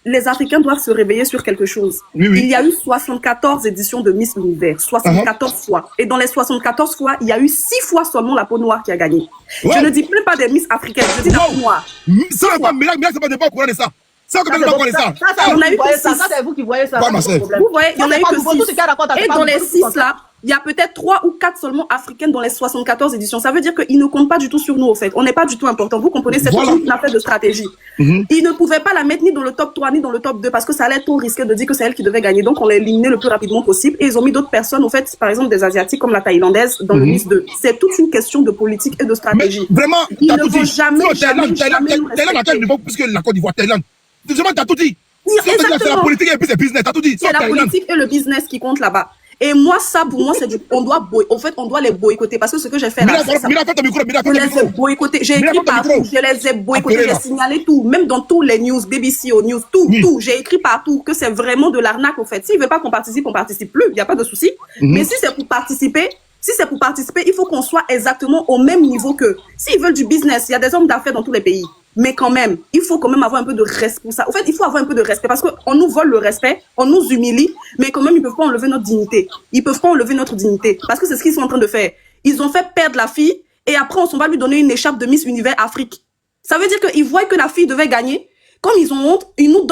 les Africains doivent se réveiller sur quelque chose. Il y a eu 74 éditions de Miss Univers, 74 fois. Et dans les 74 fois, il y a eu 6 fois seulement la peau noire qui a gagné. Je ne dis même pas des Miss africaines, je dis la peau noire. Ça, c'est pas miracle, c'est pas au courant de ça. Ça, on a eu que 6. Ça, c'est vous qui voyez ça. Vous voyez, il y en a eu que 6. Et dans les 6 là, il y a peut-être 3 ou 4 seulement africaines dans les 74 éditions. Ça veut dire qu'ils ne comptent pas du tout sur nous, au fait. On n'est pas du tout important. Vous comprenez, c'est une affaire de stratégie. Ils ne pouvaient pas la mettre ni dans le top 3, ni dans le top 2, parce que ça allait trop risquer de dire que c'est elle qui devait gagner. Donc, on l'a éliminée le plus rapidement possible. Et ils ont mis d'autres personnes, au fait, par exemple, des Asiatiques comme la Thaïlandaise, dans le Miss 2. C'est toute une question de politique et de stratégie. Mais vraiment, ils ne vont jamais Thaïlande, à quel niveau, puisque la Côte d'Ivoire, Thaïlande. T'as tout dit. C'est la politique et puis c'est business, t'as tout dit. C'est la politique et le business qui comptent là-bas. Et moi, ça, pour moi, c'est on doit les boycotter. Parce que ce que j'ai fait là, je les ai boycottés. J'ai écrit partout, je les ai boycottés, j'ai signalé tout. Même dans tous les news, BBC, News, tout. J'ai écrit partout que c'est vraiment de l'arnaque, au fait. S'ils veulent pas qu'on participe, on participe plus. Il n'y a pas de souci. Mais si c'est pour participer, il faut qu'on soit exactement au même niveau qu'eux. S'ils veulent du business, il y a des hommes d'affaires dans tous les pays. Mais quand même, il faut quand même avoir un peu de respect pour ça. En fait, il faut avoir un peu de respect parce qu'on nous vole le respect, on nous humilie, mais quand même, ils peuvent pas enlever notre dignité. Ils peuvent pas enlever notre dignité parce que c'est ce qu'ils sont en train de faire. Ils ont fait perdre la fille et après, on s'en va lui donner une écharpe de Miss Univers Afrique. Ça veut dire qu'ils voient que la fille devait gagner. Comme ils ont honte, ils nous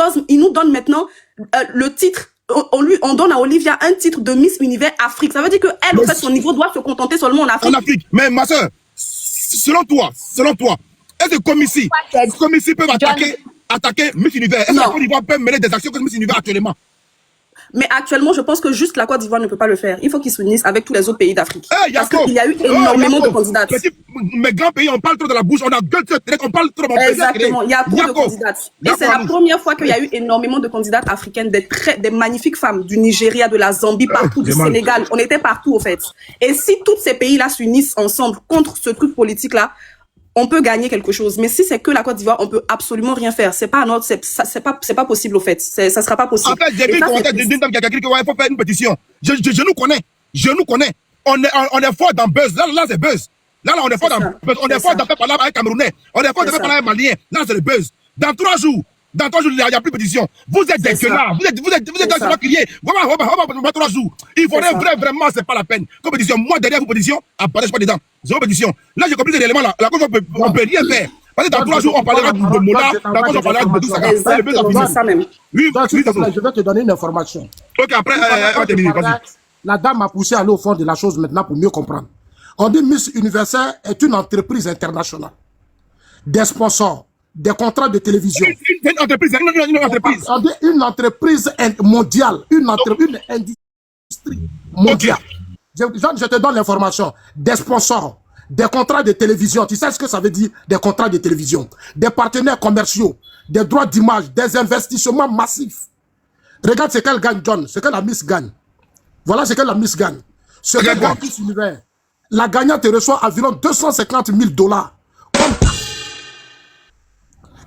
donnent maintenant le titre. On donne à Olivia un titre de Miss Univers Afrique. Ça veut dire qu'elle, en fait, son niveau doit se contenter seulement en Afrique. En Afrique. Mais ma soeur, selon toi, est-ce que Commissi peuvent attaquer Miss Univers? Est-ce que la Côte d'Ivoire peut mener des actions contre Miss Univers actuellement? Mais actuellement, je pense que juste la Côte d'Ivoire ne peut pas le faire. Il faut qu'ils s'unissent avec tous les autres pays d'Afrique. Parce qu'il y a eu énormément de candidates. Mais grands pays, on parle trop de la bouche, on a gueule, on parle trop de mon pays. Exactement, il y a trop de candidates. Et c'est la première fois qu'il y a eu énormément de candidates africaines, des magnifiques femmes du Nigeria, de la Zambie, partout, du Sénégal. On était partout, au fait. Et si tous ces pays-là s'unissent ensemble contre ce truc politique-là, on peut gagner quelque chose. Mais si c'est que la Côte d'Ivoire, on peut absolument rien faire. C'est pas pas possible, au fait. Ça sera pas possible. En fait, j'ai vu le commentaire d'une dame qui a écrit qu'il faut faire une pétition. Je nous connais. On est fort dans buzz. Là, c'est buzz. Là, on est fort dans buzz. On est fort dans faire parler avec Camerounais. On est fort dans faire parler avec Malien. Là, c'est le buzz. Dans 3 jours, il n'y a plus de pétition. Vous êtes des connards. Vous êtes dans ce crier. On va 3 jours. Il faudrait vraiment, c'est pas la peine. Comme pétition, moi, derrière vos pétitions, apparaît pas dedans. Zéro pétition. Là, j'ai compris les éléments là. La cause, on peut rien faire. Parce que dans 3 jours, on parlera de Mola, dans 3 jours, on parlera de tout ça. Exactement, ça même. Oui, je vais te donner une information. Ok, après, on termine, vas-y. la dame m'a poussé à aller au fond de la chose maintenant pour mieux comprendre. On dit Miss Universelle est une entreprise internationale. Des sponsors, des contrats de télévision. Une entreprise, une entreprise. On dit une entreprise mondiale, une industrie mondiale. Je te donne l'information. Des sponsors, des contrats de télévision. Tu sais ce que ça veut dire, des contrats de télévision? Des partenaires commerciaux, des droits d'image, des investissements massifs. Regarde ce qu'elle gagne, John, ce que la Miss gagne. Voilà ce que la Miss gagne. Ce que gagne Miss Univers. La gagnante reçoit environ 250 000 $.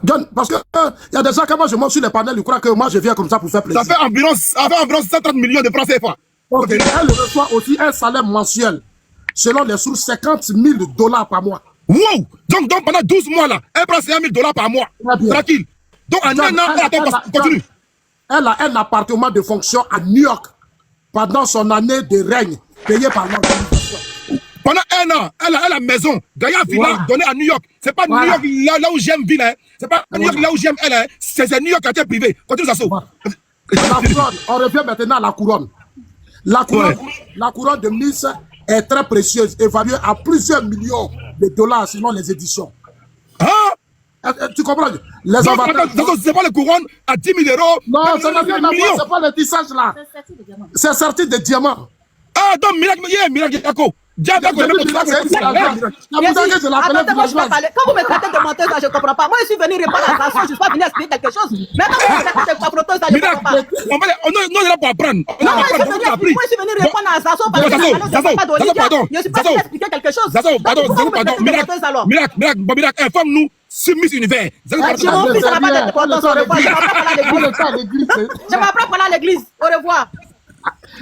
John, parce que y a des gens, quand moi je monte sur les panels, ils croient que moi je viens comme ça pour faire plaisir. Ça fait environ 130 millions de francs CFA. Ok. Elle reçoit aussi un salaire mensuel, selon les sources, 50 000 $ par mois. Wow! Donc pendant 12 mois là, elle prend 5 000 $ par mois. Tranquille. Donc en un an, elle continue. Elle a un appartement de fonction à New York pendant son année de règne, payé par l'organisation. Pendant un an, elle a maison, Gaïa Villa, donnée à New York. C'est pas New York là où j'aime ville, hein. C'est pas New York là où j'aime elle, hein. C'est New York qui a été privé. Continue ça. La couronne, on revient maintenant à la couronne. La couronne de Miss est très précieuse, évaluée à plusieurs millions de $, selon les éditions. Hein? Tu comprends? Les avatars. Donc, c'est pas le couronne à 10 000 €. Non, ça n'a rien à voir, c'est pas le tissage là. C'est sorti de diamants. Ah, donc Miracle Yako. Quand vous me traitez de menteuse, je ne comprends pas. Moi, je suis venu répondre à ça, je ne suis pas venu expliquer quelque chose. Mais quand vous me traitez de confronteuse, je ne comprends pas. On est là pour apprendre. Non, moi, je suis venu répondre à Zazo parce que je ne suis pas venu expliquer quelque chose. Pardon. Miracle, informe-nous sur Miss Univers. Je m'en fiche, ça n'a pas d'importance. Je m'apprends à l'église. Au revoir.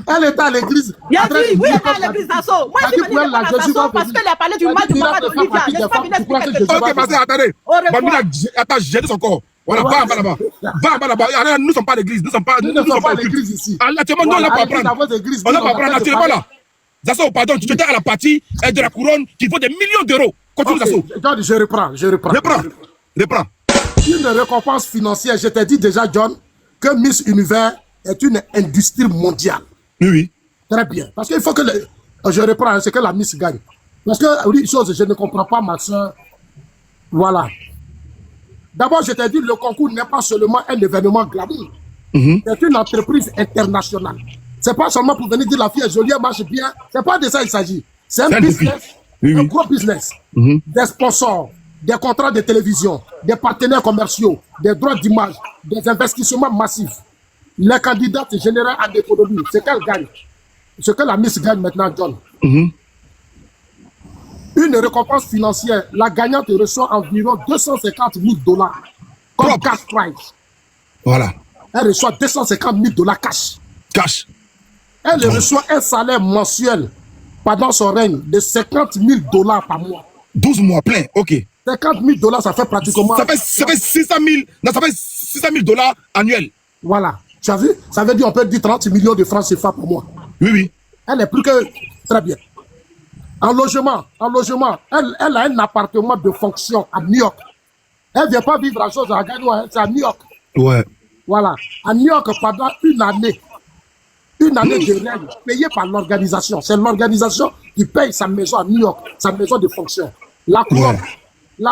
Elle était à l'église. Oui, elle était à l'église d'Asso. Moi, je suis venu répondre à Zazo parce qu'elle a parlé du mal du papa d'Olivia. Je ne suis pas venu expliquer quelque chose. Ok, vas-y, attendez. Attends, j'ai dit son corps. Voilà, va là-bas. Nous ne sommes pas à l'église. Nous ne sommes pas à l'église ici. Actuellement, nous, on n'a pas apprendre. On n'a pas apprendre. Actuellement, là. Zasso, pardon, tu étais à la partie de la couronne qui vaut des millions d'euros. Continue, Zasso. Je reprends. Une récompense financière, je t'ai dit déjà, John, que Miss Univers est une industrie mondiale. Oui. Très bien. Parce qu'il faut que... Je reprends ce que la Miss gagne. Parce que, une chose, je ne comprends pas, ma soeur. Voilà. D'abord, je t'ai dit, le concours n'est pas seulement un événement glamour. C'est une entreprise internationale. C'est pas seulement pour venir dire la fille est jolie, elle marche bien. C'est pas de ça il s'agit. C'est un business, un gros business. Des sponsors, des contrats de télévision, des partenaires commerciaux, des droits d'image, des investissements massifs. Les candidats généraux en économie, c'est qu'elle gagne. Ce que la Miss gagne maintenant, John. Une récompense financière, la gagnante reçoit environ 250 000 $ comme cash prize. Voilà. Elle reçoit 250 000 $ cash. Cash. Elle reçoit un salaire mensuel pendant son règne de 50 000 $ par mois. 12 mois plein, ok. 50 000 $, ça fait pratiquement... Ça fait 600 000 $ annuels. Voilà. Tu as vu? Ça veut dire on peut dire 30 millions de francs CFA par mois. Oui. Elle est plus que... Très bien. En logement, elle a un appartement de fonction à New York. Elle ne vient pas vivre à chose à Gagnoa, c'est à New York. Ouais. Voilà. À New York, pendant une année de règne, payée par l'organisation. C'est l'organisation qui paye sa maison à New York, sa maison de fonction. La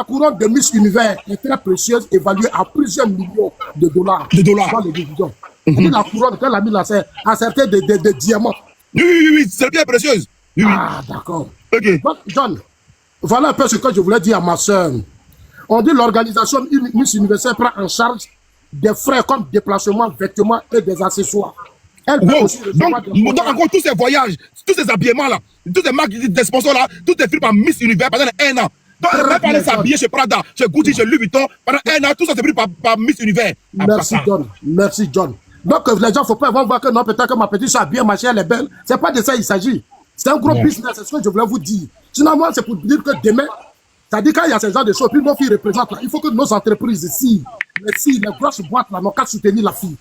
couronne de Miss Univers est très précieuse, évaluée à plusieurs millions de dollars. Dans les divisions. La couronne, qu'elle a mis là, c'est assertée de diamants. Oui, c'est bien précieuse. Oui. Ah, d'accord. Ok. Donc, John, voilà un peu ce que je voulais dire à ma soeur. On dit l'organisation Miss Universelle prend en charge des frais comme déplacement, vêtements et des accessoires. Elle peut aussi donc, en gros, tous ces voyages, tous ces habillements-là, toutes ces marques, des sponsors-là, tout est fait par Miss Univers pendant un an. Donc, elle va pas aller s'habiller chez Prada, chez Gucci, chez Louis Vuitton, pendant un an, tout ça c'est pris par Miss Univers. Merci, John. Donc, les gens, il ne faut pas voir que non, peut-être que ma petite soeur bien, ma chère, elle est belle. Ce n'est pas de ça il s'agit. C'est un gros business, c'est ce que je voulais vous dire. Sinon, moi, c'est pour dire que demain, c'est-à-dire quand il y a ce genre de choses, puis nos filles représentent là, il faut que nos entreprises ici, les grosses boîtes là, n'ont qu'à soutenir la fille.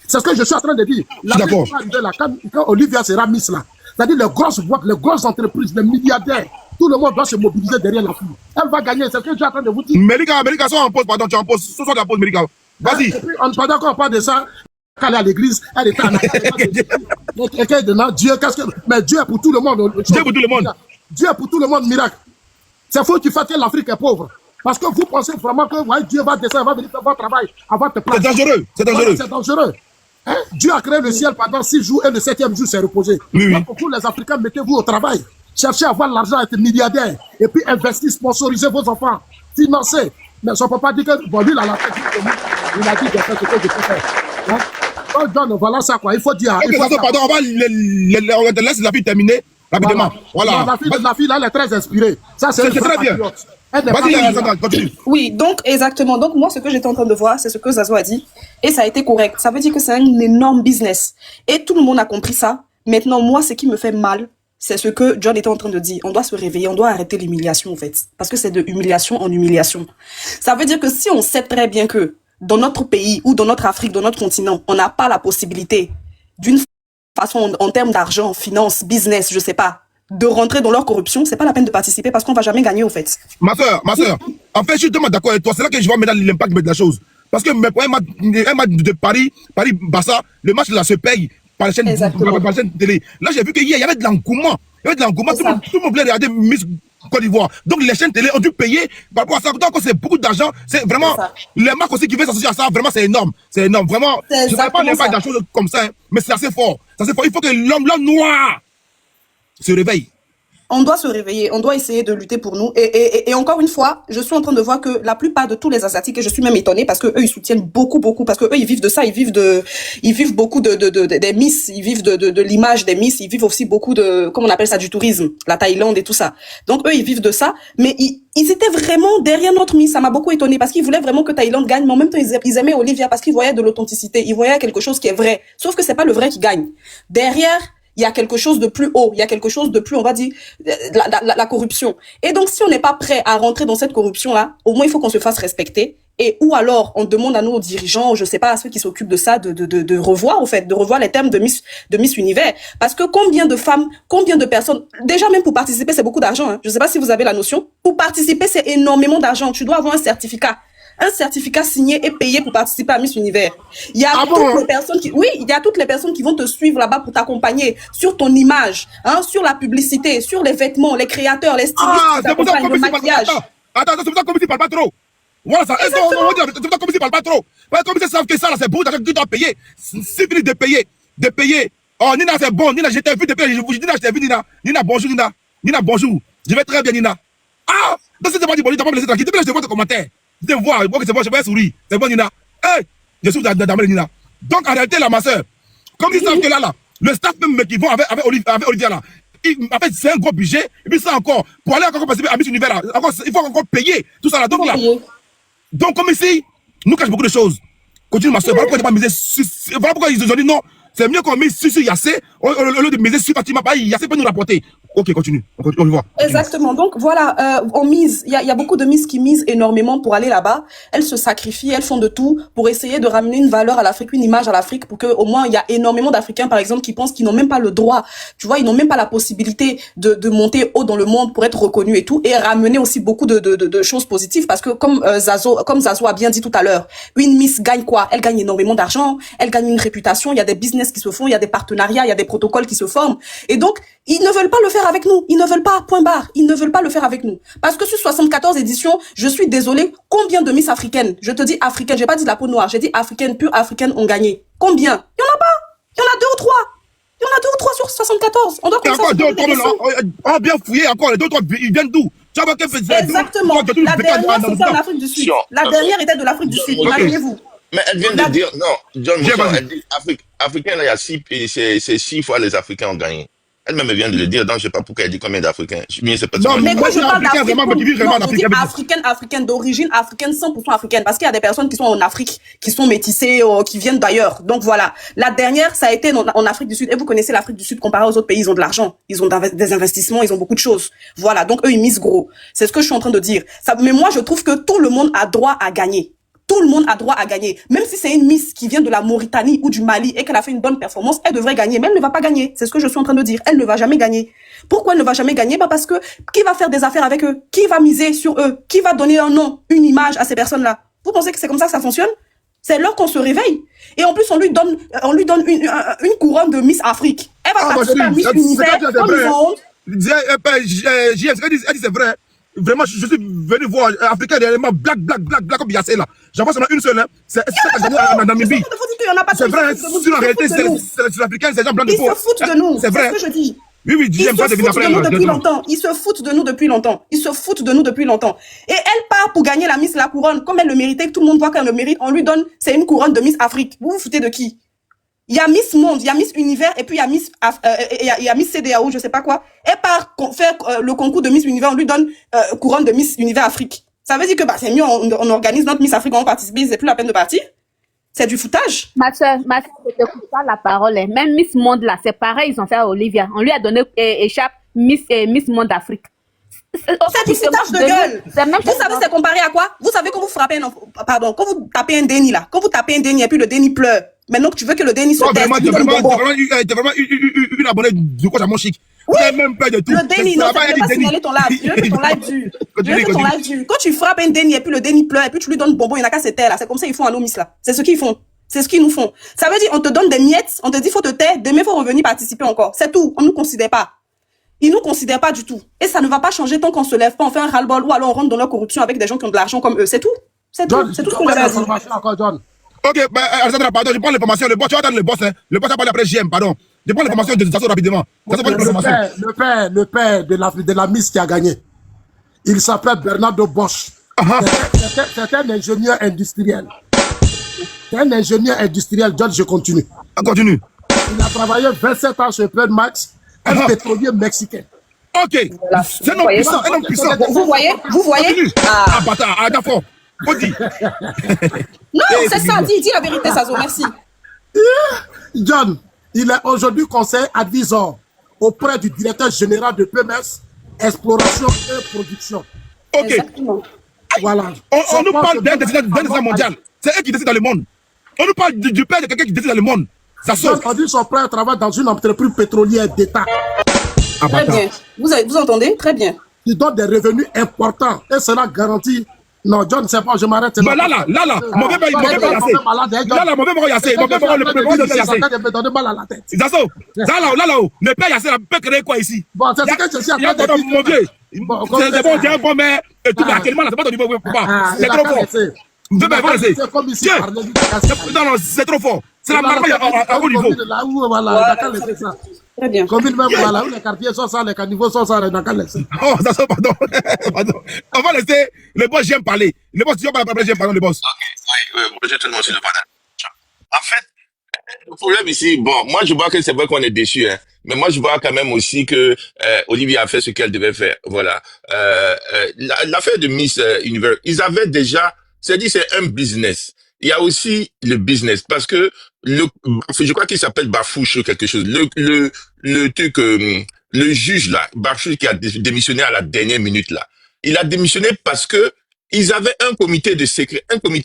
C'est ce que je suis en train de dire. D'accord. Quand Olivia sera Miss là, c'est-à-dire les grosses boîtes, les grosses entreprises, les milliardaires, tout le monde doit se mobiliser derrière la fille. Elle va gagner, c'est ce que je suis en train de vous dire. Mérika, sois en pause, pardon, tu es en pause, sois en pause, Mérika. Vas-y. Et puis, pendant qu'on parle de ça, quand elle est à l'église, elle est à Notre écueil de là, Dieu, qu'est-ce que... Mais Dieu est pour tout le monde. Dieu pour tout le monde. Dieu est pour tout le monde, miracle. C'est faux qu'il fasse que l'Afrique est pauvre. Parce que vous pensez vraiment que ouais, Dieu va descendre, va venir faire votre travail à votre place. C'est dangereux, c'est dangereux. Voilà, c'est dangereux. Hein? Dieu a créé le ciel pendant 6 jours et le 7e jour s'est reposé. Oui, oui. Donc, pour vous, les Africains, mettez-vous au travail. Cherchez à avoir l'argent, être milliardaire. Et puis investissez, sponsorisez vos enfants. Financez. Mais on ne peut pas dire que, bon, lui, il a la tête du monde. Il a dit de faire ce que je peux faire. Hein? Donc, John, voilà ça, quoi. Il faut dire. Ok, pardon, on va on laisse la fille terminer rapidement. Voilà. La fille, là, elle est très inspirée. Ça, c'est très bien. Vas-y, Alexandra, continue. Oui, donc exactement. Donc moi, ce que j'étais en train de voir, c'est ce que Zazo a dit. Et ça a été correct. Ça veut dire que c'est un énorme business. Et tout le monde a compris ça. Maintenant, moi, ce qui me fait mal, c'est ce que John était en train de dire. On doit se réveiller, on doit arrêter l'humiliation, en fait. Parce que c'est de humiliation en humiliation. Ça veut dire que si on sait très bien que dans notre pays ou dans notre Afrique, dans notre continent, on n'a pas la possibilité d'une façon, en termes d'argent, finance, business, je sais pas, de rentrer dans leur corruption, c'est pas la peine de participer parce qu'on va jamais gagner, au fait. Ma soeur, en fait, je suis tellement d'accord avec toi. C'est là que je vois maintenant l'impact de la chose. Parce que un match de Paris-Bassa, le match là se paye par la chaîne télé. Là, j'ai vu qu'il y avait de l'engouement. Il y avait de l'engouement. Tout le monde voulait regarder Miss Côte d'Ivoire. Donc, les chaînes télé ont dû payer par rapport à ça. Donc, c'est beaucoup d'argent. C'est vraiment, les marques aussi qui veulent s'associer à ça, vraiment, c'est énorme. C'est énorme. Vraiment, je ne sais pas l'impact de la chose comme ça, hein, mais c'est assez fort. C'est assez fort. Il faut que l'homme noir se réveille. On doit se réveiller, on doit essayer de lutter pour nous. Et encore une fois, je suis en train de voir que la plupart de tous les Asiatiques, et je suis même étonnée parce que eux, ils soutiennent beaucoup, parce que eux, ils vivent de ça, ils vivent beaucoup des Miss, ils vivent de l'image des Miss, ils vivent aussi beaucoup de, comment on appelle ça, du tourisme, la Thaïlande et tout ça. Donc eux, ils vivent de ça, mais ils étaient vraiment derrière notre Miss. Ça m'a beaucoup étonnée parce qu'ils voulaient vraiment que Thaïlande gagne, mais en même temps, ils aimaient Olivia parce qu'ils voyaient de l'authenticité, ils voyaient quelque chose qui est vrai. Sauf que c'est pas le vrai qui gagne. Derrière, il y a quelque chose de plus haut, il y a quelque chose de plus, on va dire, la corruption. Et donc, si on n'est pas prêt à rentrer dans cette corruption-là, au moins, il faut qu'on se fasse respecter. Et ou alors, on demande à nos dirigeants, je sais pas, à ceux qui s'occupent de ça, de revoir, au fait, de revoir les termes de Miss Univers. Parce que combien de femmes, combien de personnes, déjà même pour participer, c'est beaucoup d'argent, hein. Je sais pas si vous avez la notion. Pour participer, c'est énormément d'argent. Tu dois avoir un certificat signé et payé pour participer à Miss Univers. Il y a les personnes il y a toutes les personnes qui vont te suivre là-bas pour t'accompagner sur ton image, hein, sur la publicité, sur les vêtements, les créateurs, les stylistes qui t'accompagnent, le maquillage. Attends, c'est pour ça que comité parle pas trop. Voilà ça. C'est pour ça que comité parle pas trop. Parce que comité savent que ça là, c'est beaucoup d'argent que tu dois payer. C'est fini de payer. Oh, Nina, c'est bon. Nina, je t'ai vu depuis. Nina, je t'ai vu, Nina. Nina, bonjour, Nina. Nina, bonjour. Je vais très bien, Nina. Ah, donc c'est pas dit bonjour, t'as pas me laissé tranquille. Depuis là, je te vois tes commentaires. Je te vois, que c'est bon, je vais sourire. C'est bon, Nina. Hey, je suis dans Nina. Donc, en réalité, là, ma soeur, comme ils savent que là, le staff même qui vont avec Olivia, là, en fait, c'est un gros budget. Et puis ça encore, pour aller encore participer à Miss Univers, là, il faut encore payer tout ça là. Donc, là, donc comme ici, nous cachons beaucoup de choses. Continue, ma soeur. Voilà pourquoi ils n'ont pas misé. Voilà pourquoi ils ont dit non. C'est mieux qu'on mise sur Yassé, au lieu de miser sur Fatima. Yassé peut nous rapporter. Ok, continue. On voit. Exactement. Donc voilà, on mise. Il y a beaucoup de Miss qui misent énormément pour aller là-bas. Elles se sacrifient, elles font de tout pour essayer de ramener une valeur à l'Afrique, une image à l'Afrique, pour que au moins il y a énormément d'Africains, par exemple, qui pensent qu'ils n'ont même pas le droit. Tu vois, ils n'ont même pas la possibilité de monter haut dans le monde pour être reconnus et tout, et ramener aussi beaucoup de choses positives, parce que comme Zazo a bien dit tout à l'heure, une Miss gagne quoi? Elle gagne énormément d'argent, elle gagne une réputation. Il y a des business qui se font, il y a des partenariats, il y a des protocoles qui se forment, et donc ils ne veulent pas le faire avec nous. Ils ne veulent pas, point barre. Ils ne veulent pas le faire avec nous. Parce que sur 74 éditions, je suis désolée, combien de Miss africaines, je te dis africaines, j'ai pas dit la peau noire, j'ai dit africaines, pure africaines ont gagné. Combien? Il y en a pas. Il y en a 2 ou 3. Il y en a 2 ou 3 sur 74. On doit encore bien fouillé encore. Les 2 ou 3, ils viennent d'où? Exactement. La dernière, c'était en Afrique du Sud. La dernière était de l'Afrique du Sud. Imaginez-vous. Mais elle vient de dire, non, John, elle dit Africain, là, il y a 6 pays, c'est 6 fois les Africains ont gagné. Elle-même vient de le dire, donc je ne sais pas pourquoi elle dit combien d'Africains. Non, mais moi je parle d'Africaine d'origine africaine, 100% africaine, parce qu'il y a des personnes qui sont en Afrique, qui sont métissées, qui viennent d'ailleurs. Donc voilà. La dernière, ça a été en Afrique du Sud. Et vous connaissez l'Afrique du Sud comparé aux autres pays, ils ont de l'argent, ils ont des investissements, ils ont beaucoup de choses. Voilà. Donc eux, ils misent gros. C'est ce que je suis en train de dire. Mais moi, je trouve que tout le monde a droit à gagner. Tout le monde a droit à gagner. Même si c'est une Miss qui vient de la Mauritanie ou du Mali et qu'elle a fait une bonne performance, elle devrait gagner. Mais elle ne va pas gagner. C'est ce que je suis en train de dire. Elle ne va jamais gagner. Pourquoi elle ne va jamais gagner? Parce que qui va faire des affaires avec eux? Qui va miser sur eux? Qui va donner un nom, une image à ces personnes-là? Vous pensez que c'est comme ça que ça fonctionne? C'est l'heure qu'on se réveille. Et en plus, on lui donne une couronne de Miss Afrique. Elle va participer à Miss Univers comme ils ont. JS, elle dit c'est vrai. Vraiment, je suis venu voir Africain réellement black comme Yassé là. J'en vois seulement une seule. Hein. C'est ça que j'ai en Namibie. C'est vrai, sur la réalité, c'est l'Africain, c'est les gens blancs de peau. Ils se foutent de nous. C'est vrai. C'est ce que je dis. Oui, j'aime pas deviner après. Ils se foutent de nous depuis longtemps. Ils se foutent de nous depuis longtemps. Et elle part pour gagner la Miss la couronne. Comme elle le méritait, que tout le monde voit qu'elle le mérite, on lui donne, c'est une couronne de Miss Afrique. Vous vous foutez de qui? Il y a Miss Monde, il y a Miss Univers, et puis il y a Miss CDAO, je sais pas quoi. Elle part faire le concours de Miss Univers, on lui donne couronne de Miss Univers Afrique. Ça veut dire que c'est mieux, on organise notre Miss Afrique, on participe, c'est plus la peine de partir. C'est du foutage. Ma soeur, je te coupe pas la parole. Hein. Même Miss Monde là, c'est pareil, ils ont fait à Olivia. On lui a donné échappe Miss Monde Afrique. C'est du foutage de gueule. Vous savez, c'est comparé à quoi? Vous savez quand vous frappez quand vous tapez un déni là, quand vous tapez un déni et puis le déni pleure. Maintenant que tu veux que le déni se taise, t'es vraiment une abonnée de quoi, mon chic. Oui, même pas de tout. le déni, non, ça ne pas signaler ton live. Je veux que ton live dure. Quand tu frappes un déni et puis le déni pleure et puis tu lui donnes bonbon, il n'a qu'à se taire là. C'est comme ça qu'ils font à nos miss là. C'est ce qu'ils font. C'est ce qu'ils nous font. Ça veut dire, on te donne des miettes, on te dit, faut te taire, demain, faut revenir participer encore. C'est tout. On ne nous considère pas. Ils nous considèrent pas du tout. Et ça ne va pas changer tant qu'on se lève pas, on fait un ras-le-bol ou alors on rentre dans leur corruption avec des gens qui ont de l'argent comme eux. C'est tout. C'est tout. C'est tout ce qu'on a à dire. Ok, Alexandra, pardon, je prends l'information. Le boss, tu vas attendre le boss, hein. Le boss a parlé après JM, pardon. Je prends l'information de Zasso rapidement. Le père de la Miss qui a gagné, il s'appelle Bernardo Bosch. C'est un ingénieur industriel. C'est un ingénieur industriel. John, je continue. Continue. Il a travaillé 27 ans chez Pearl Max, un pétrolier mexicain. Ok. Voilà. C'est un homme puissant, un homme puissant. Vous voyez Ah, bâtard, ah, d'accord. On dit. Non, c'est ça, dis la vérité, Sazo, merci. John, il est aujourd'hui conseiller advisor auprès du directeur général de PMS, Exploration et Production. Ok. Exactement. Voilà. On nous parle d'un décideur mondial. C'est eux qui décident dans le monde. On nous parle du père de quelqu'un qui décide dans le monde. Ça sort. On dit son père travaille dans une entreprise pétrolière d'État. Très bien. Vous entendez? Très bien. Il donne des revenus importants et cela garantit. Non, John, c'est pas, je m'arrête. Là, mauvais pas Yassé. Là, mauvais pas Yassé. Mauvais pas le Yassé. Zasso, là-haut, ne pas Yassé, peut créer quoi ici? Bon, c'est ce que je suis en train de dire. Mon vieux, c'est bon, j'ai un bon mais, et tout, actuellement, c'est pas ton niveau, c'est trop fort. C'est comme ici. Non, c'est trop fort. C'est la marque à haut niveau. Là où, voilà, d'accord, c'est ça. Très bien. Comme il même, voilà, où les quartiers sont ça, les caniveaux sont ça, les nakales. Oh, ça sort, pardon. On va laisser le boss, j'aime parler. Le boss, tu vas pas parler, j'aime parler, le boss. Ok, oui, bonjour tout le monde sur le panel. En fait, le problème ici, bon, moi je vois que c'est vrai qu'on est déçus, hein, mais moi je vois quand même aussi que Olivier a fait ce qu'elle devait faire. Voilà. L'affaire de Miss Univers, ils avaient déjà, c'est-à-dire c'est un business. Il y a aussi le business parce que je crois qu'il s'appelle Bafouche ou quelque chose. Le truc, le juge là, Bafouche qui a démissionné à la dernière minute là, il a démissionné parce que ils avaient un comité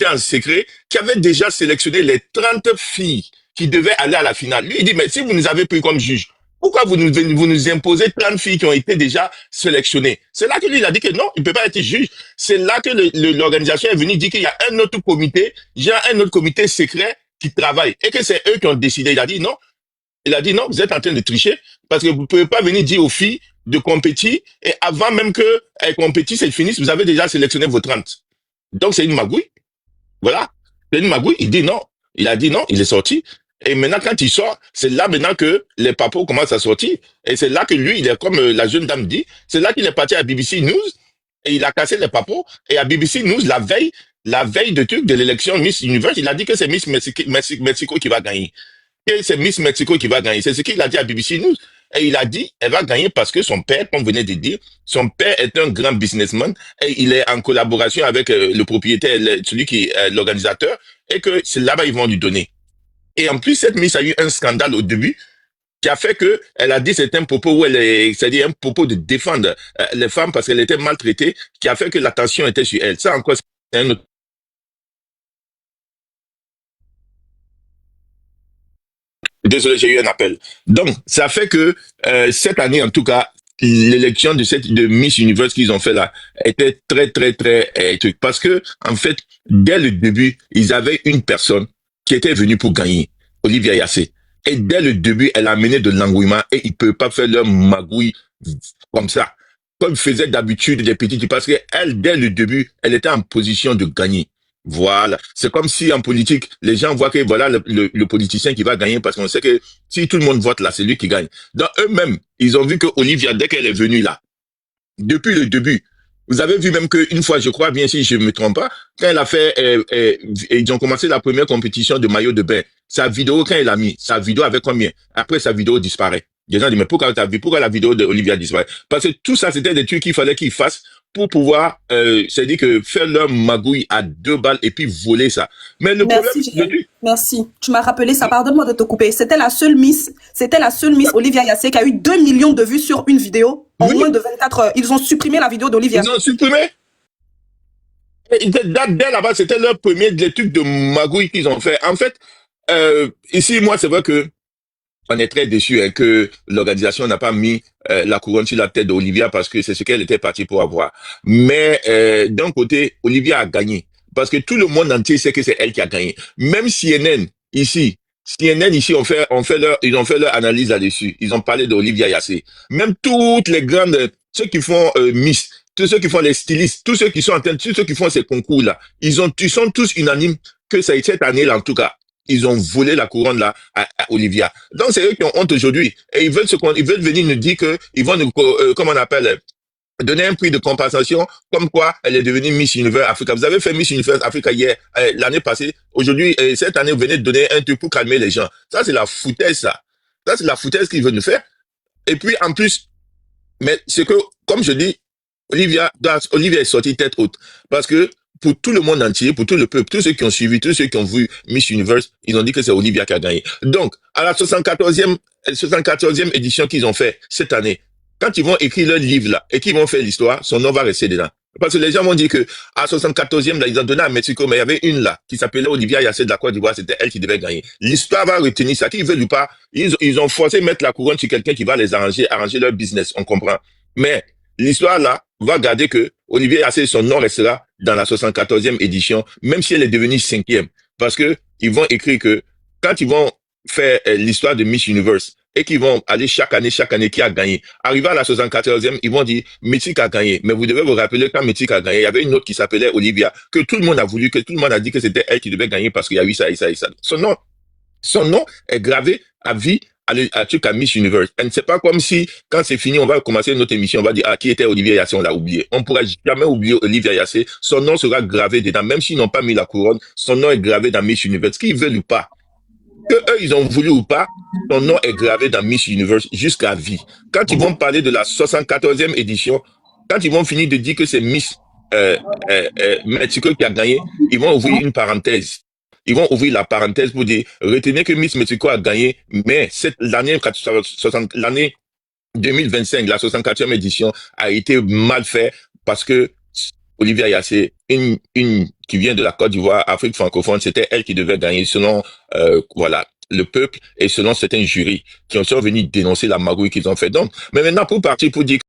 en secret qui avait déjà sélectionné les 30 filles qui devaient aller à la finale. Lui, il dit, mais si vous nous avez pris comme juge, pourquoi vous nous imposez 30 filles qui ont été déjà sélectionnées? C'est là que lui, il a dit que non, il ne peut pas être juge. C'est là que l'organisation est venue dire qu'il y a un autre comité, secret qui travaille et que c'est eux qui ont décidé. Il a dit non, vous êtes en train de tricher parce que vous ne pouvez pas venir dire aux filles de compétir et avant même qu'elles compétissent et finissent, vous avez déjà sélectionné vos 30. Donc c'est une magouille. Voilà. C'est une magouille. Il dit non. Il a dit non, il est sorti. Et maintenant, quand il sort, c'est là maintenant que les papos commencent à sortir. Et c'est là que lui, il est comme la jeune dame dit, c'est là qu'il est parti à BBC News et il a cassé les papos. Et à BBC News, la veille de l'élection Miss Univers, il a dit que c'est Miss Mexico qui va gagner. Et c'est Miss Mexico qui va gagner. C'est ce qu'il a dit à BBC News. Et il a dit, elle va gagner parce que son père, comme vous venez de dire, son père est un grand businessman et il est en collaboration avec le propriétaire, celui qui est l'organisateur, et que c'est là-bas ils vont lui donner. Et en plus, cette Miss a eu un scandale au début qui a fait que elle a dit c'est un propos c'est-à-dire un propos de défendre les femmes parce qu'elle était maltraitée, qui a fait que l'attention était sur elle. Ça encore, c'est un autre. Désolé, j'ai eu un appel. Donc, ça fait que cette année, en tout cas, l'élection de Miss Universe qu'ils ont fait là était très truc. Parce que, en fait, dès le début, ils avaient une personne qui était venue pour gagner, Olivia Yassé. Et dès le début, elle a amené de l'engouement et ils ne peuvent pas faire leur magouille comme ça. Comme faisaient d'habitude les petites, parce que elle, dès le début, elle était en position de gagner. Voilà. C'est comme si en politique, les gens voient que voilà le politicien qui va gagner parce qu'on sait que si tout le monde vote là, c'est lui qui gagne. Donc eux-mêmes, ils ont vu que Olivia, dès qu'elle est venue là, depuis le début, vous avez vu même qu'une fois, je crois bien si je me trompe pas, quand elle a fait, ils ont commencé la première compétition de maillot de bain, sa vidéo, quand elle a mis, sa vidéo avait combien? Après, sa vidéo disparaît. Les gens disent, mais pourquoi la vidéo d'Olivia disparaît? Parce que tout ça, c'était des trucs qu'il fallait qu'ils fassent pour pouvoir, c'est-à-dire que faire leur magouille à 2 balles et puis voler ça. Mais le problème, Merci. Tu m'as rappelé ça. Pardonne-moi de te couper. C'était la seule Miss Olivia Yassé qui a eu 2 millions de vues sur une vidéo en moins de 24 heures. Ils ont supprimé la vidéo d'Olivia. Ils ont supprimé? Dès là-bas, c'était leur premier des trucs de magouille qu'ils ont fait. En fait, ici, moi, c'est vrai que on est très déçus que l'organisation n'a pas mis la couronne sur la tête d'Olivia parce que c'est ce qu'elle était partie pour avoir. Mais d'un côté, Olivia a gagné parce que tout le monde entier sait que c'est elle qui a gagné. Même CNN ici, ils ont fait leur analyse là-dessus. Ils ont parlé d'Olivia Yassé. Même toutes les grandes, ceux qui font Miss, tous ceux qui font les stylistes, tous ceux qui sont tous ceux qui font ces concours là, ils sont tous unanimes que ça cette année-là en tout cas. Ils ont volé la couronne là à Olivia. Donc c'est eux qui ont honte aujourd'hui et ils veulent venir nous dire que ils vont nous comment on appelle donner un prix de compensation comme quoi elle est devenue Miss Universe Africa. Vous avez fait Miss Universe Africa hier l'année passée. Aujourd'hui cette année vous venez de donner un truc pour calmer les gens. Ça c'est la foutaise ça. Ça c'est la foutaise qu'ils veulent nous faire. Et puis en plus mais c'est que comme je dis Olivia est sortie tête haute parce que pour tout le monde entier, pour tout le peuple, tous ceux qui ont suivi, tous ceux qui ont vu Miss Universe, ils ont dit que c'est Olivia qui a gagné. Donc, à la 74e édition qu'ils ont fait cette année, quand ils vont écrire leur livre là, et qu'ils vont faire l'histoire, son nom va rester dedans. Parce que les gens vont dire que, à 74e, là, ils ont donné à Mexico, mais il y avait une là, qui s'appelait Olivia Yassé de la Côte d'Ivoire, c'était elle qui devait gagner. L'histoire va retenir ça, qu'ils veulent ou pas, ils ont forcé mettre la couronne sur quelqu'un qui va les arranger leur business, on comprend. Mais, l'histoire là, va garder que Olivia Yassé, son nom restera dans la 74e édition, même si elle est devenue 5e. Parce que ils vont écrire que quand ils vont faire l'histoire de Miss Universe et qu'ils vont aller chaque année qui a gagné, arrivé à la 74e, ils vont dire Mythique a gagné. Mais vous devez vous rappeler quand Mythique a gagné, il y avait une autre qui s'appelait Olivia, que tout le monde a voulu, que tout le monde a dit que c'était elle qui devait gagner parce qu'il y a eu ça et ça et ça. Son nom est gravé à vie à Miss Universe. Et c'est pas comme si, quand c'est fini, on va commencer notre émission, on va dire, qui était Olivia Yassé, on l'a oublié. On pourra jamais oublier Olivia Yassé. Son nom sera gravé dedans. Même s'ils n'ont pas mis la couronne, son nom est gravé dans Miss Universe. Qu'ils veulent ou pas. Que eux, ils ont voulu ou pas, son nom est gravé dans Miss Universe jusqu'à vie. Quand ils vont parler de la 74e édition, quand ils vont finir de dire que c'est Miss, Mexico qui a gagné, ils vont ouvrir une parenthèse. Ils vont ouvrir la parenthèse pour dire, retenez que Miss Mexico a gagné, mais l'année 2025, la 64e édition, a été mal faite parce que Olivia Yassé, une qui vient de la Côte d'Ivoire, Afrique francophone, c'était elle qui devait gagner selon, le peuple et selon certains jurys qui sont venus dénoncer la magouille qu'ils ont fait. Donc, mais maintenant, pour partir pour dire